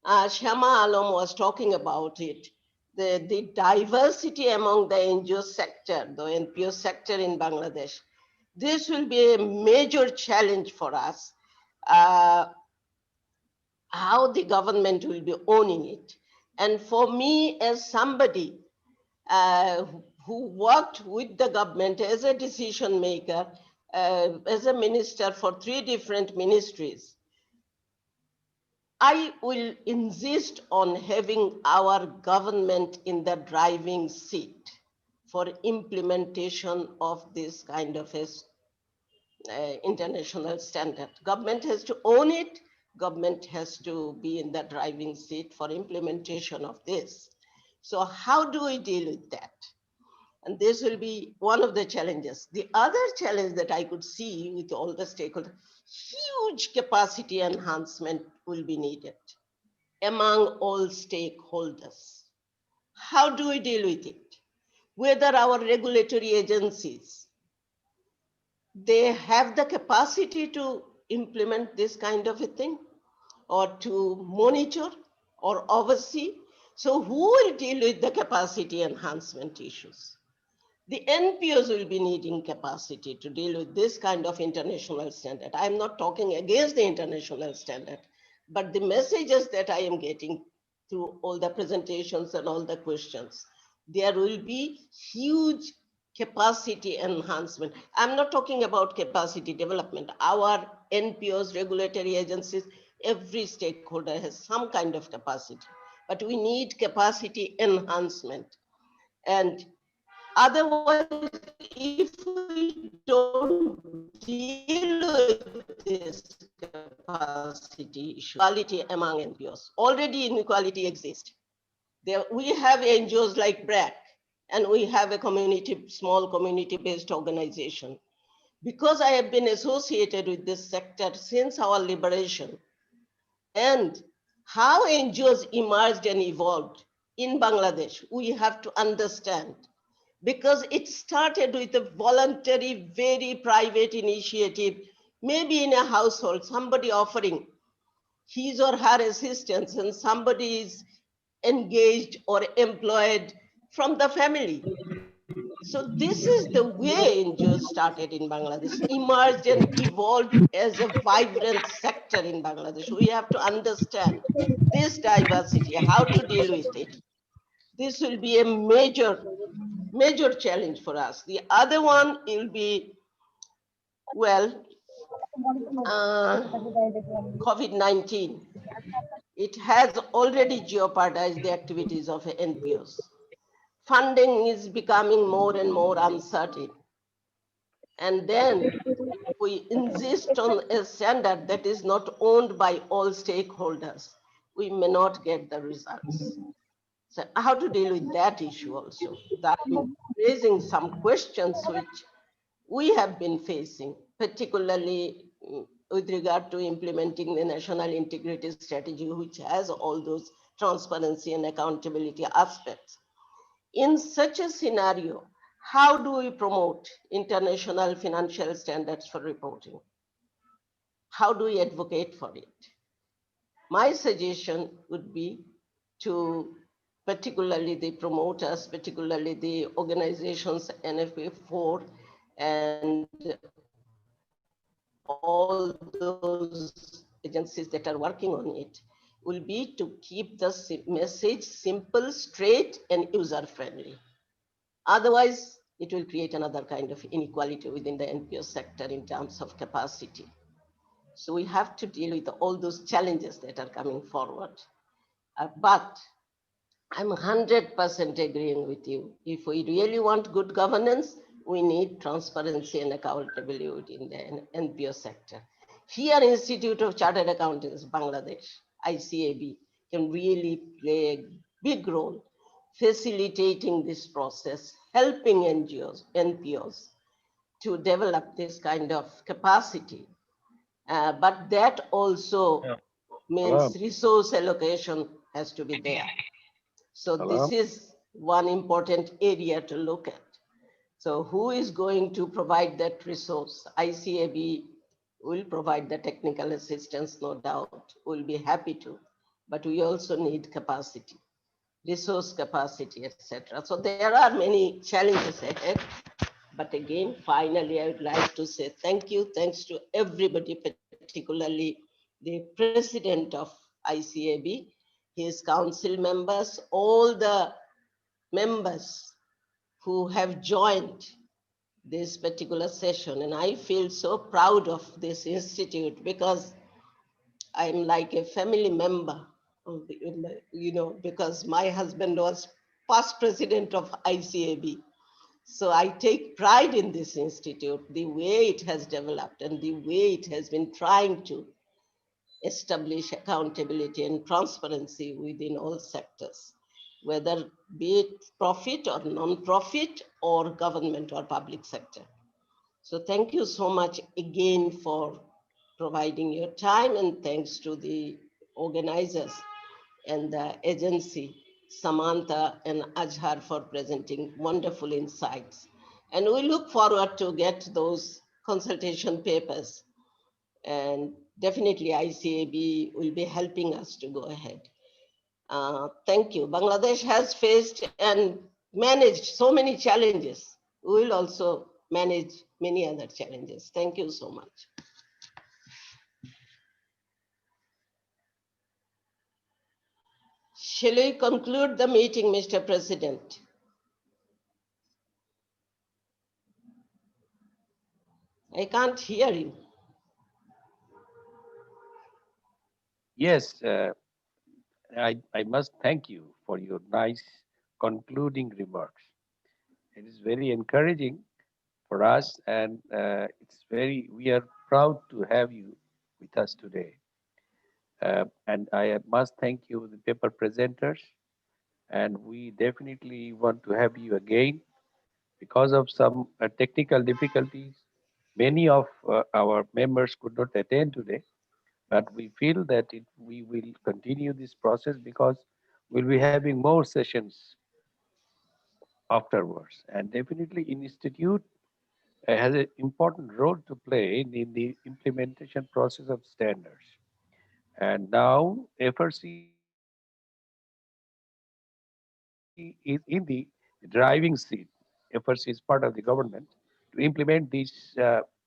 Shama Alam was talking about it. The diversity among the NGO sector, the NPO sector in Bangladesh. This will be a major challenge for us, how the government will be owning it. And for me, as somebody who worked with the government as a decision maker, as a minister for 3 different ministries, I will insist on having our government in the driving seat for implementation of this kind of a international standard. Government has to own it. Government has to be in the driving seat for implementation of this. So how do we deal with that? And this will be one of the challenges. The other challenge that I could see with all the stakeholders, huge capacity enhancement will be needed among all stakeholders. How do we deal with it? Whether our regulatory agencies, they have the capacity to implement this kind of a thing, or to monitor or oversee. So who will deal with the capacity enhancement issues? The NPOs will be needing capacity to deal with this kind of international standard. I'm not talking against the international standard, but the messages that I am getting through all the presentations and all the questions, there will be huge capacity enhancement. I'm not talking about capacity development. Our NPOs, regulatory agencies, every stakeholder has some kind of capacity, but we need capacity enhancement. And otherwise, if we don't deal with this capacity issue, equality among NPOs, already inequality exists. We have NGOs like BRAC, and we have a community, small community-based organization. Because I have been associated with this sector since our liberation, and how NGOs emerged and evolved in Bangladesh, we have to understand. Because it started with a voluntary, very private initiative, maybe in a household, somebody offering his or her assistance and somebody is engaged or employed from the family. So this is the way NGOs started in Bangladesh, emerged and evolved as a vibrant sector in Bangladesh. We have to understand this diversity, how to deal with it. This will be a major challenge for us. The other one will be, well, COVID-19. It has already jeopardized the activities of NPOs. Funding is becoming more and more uncertain. And then if we insist on a standard that is not owned by all stakeholders, we may not get the results. So how to deal with that issue also? That I'm raising some questions which we have been facing, particularly with regard to implementing the national integrity strategy, which has all those transparency and accountability aspects. In such a scenario, how do we promote international financial standards for reporting? How do we advocate for it? My suggestion would be to particularly the promoters, particularly the organizations NFA4 and all those agencies that are working on it, will be to keep the message simple, straight, and user-friendly. Otherwise, it will create another kind of inequality within the NPO sector in terms of capacity. So we have to deal with all those challenges that are coming forward. But I'm 100% agreeing with you. If we really want good governance, we need transparency and accountability in the NPO sector. Here, Institute of Chartered Accountants, Bangladesh, ICAB, can really play a big role facilitating this process, helping NGOs, NPOs to develop this kind of capacity. But that also means resource allocation has to be there. So this is one important area to look at. So who is going to provide that resource? ICAB will provide the technical assistance, no doubt. We'll be happy to, but we also need capacity, resource capacity, etc. So there are many challenges ahead. But again, finally, I would like to say thank you. Thanks to everybody, particularly the president of ICAB, his council members, all the members who have joined this particular session. And I feel so proud of this institute because I'm like a family member, of the, because my husband was past president of ICAB. So I take pride in this institute, the way it has developed and the way it has been trying to establish accountability and transparency within all sectors, whether be it profit or non-profit or government or public sector. So thank you so much again for providing your time, and thanks to the organizers and the agency, Samantha and Ajhar, for presenting wonderful insights. And we look forward to get those consultation papers, and definitely ICAB will be helping us to go ahead. Thank you. Bangladesh has faced and managed so many challenges. We will also manage many other challenges. Thank you so much. Shall we conclude the meeting, Mr. President? I can't hear you. Yes, I must thank you for your nice concluding remarks. It is very encouraging for us, and we are proud to have you with us today. And I must thank you, the paper presenters, and we definitely want to have you again. Because of some technical difficulties, many of our members could not attend today, but we feel that we will continue this process because we'll be having more sessions afterwards. And definitely Institute has an important role to play in the implementation process of standards. And now FRC is in the driving seat. FRC is part of the government to implement these standards in Bangladesh.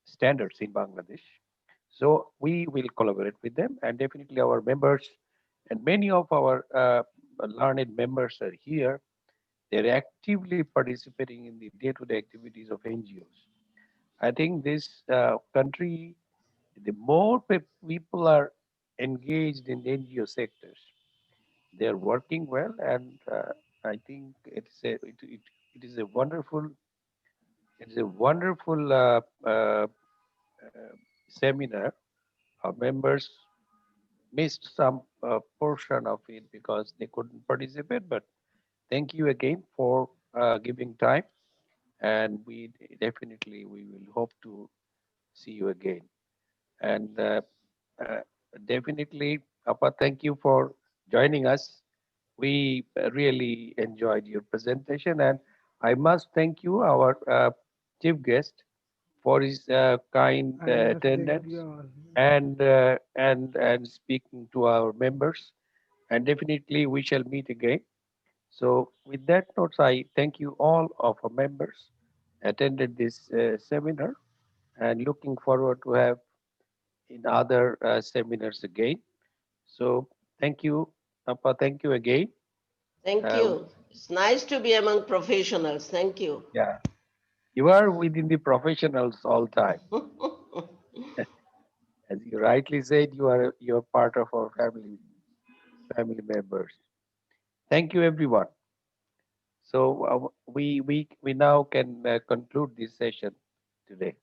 So we will collaborate with them, and definitely our members and many of our learned members are here. They're actively participating in the day-to-day activities of NGOs. I think this country, the more people are engaged in the NGO sectors, they are working well, and I think it is a wonderful seminar. Our members missed some portion of it because they couldn't participate, but thank you again for giving time, and we will hope to see you again. And uh, definitely, Appa, thank you for joining us. We really enjoyed your presentation, and I must thank you, our chief guest, for his kind attendance and speaking to our members. And definitely, we shall meet again. So, with that note, I thank you all of our members attended this seminar, and looking forward to have in other seminars again. So thank you, Appa. Thank you again. Thank Uh, you. It's nice to be among professionals. Thank you. yeah, you are within the professionals all time. As you rightly said, you're part of our family members. Thank you, everyone. So we now can conclude this session today.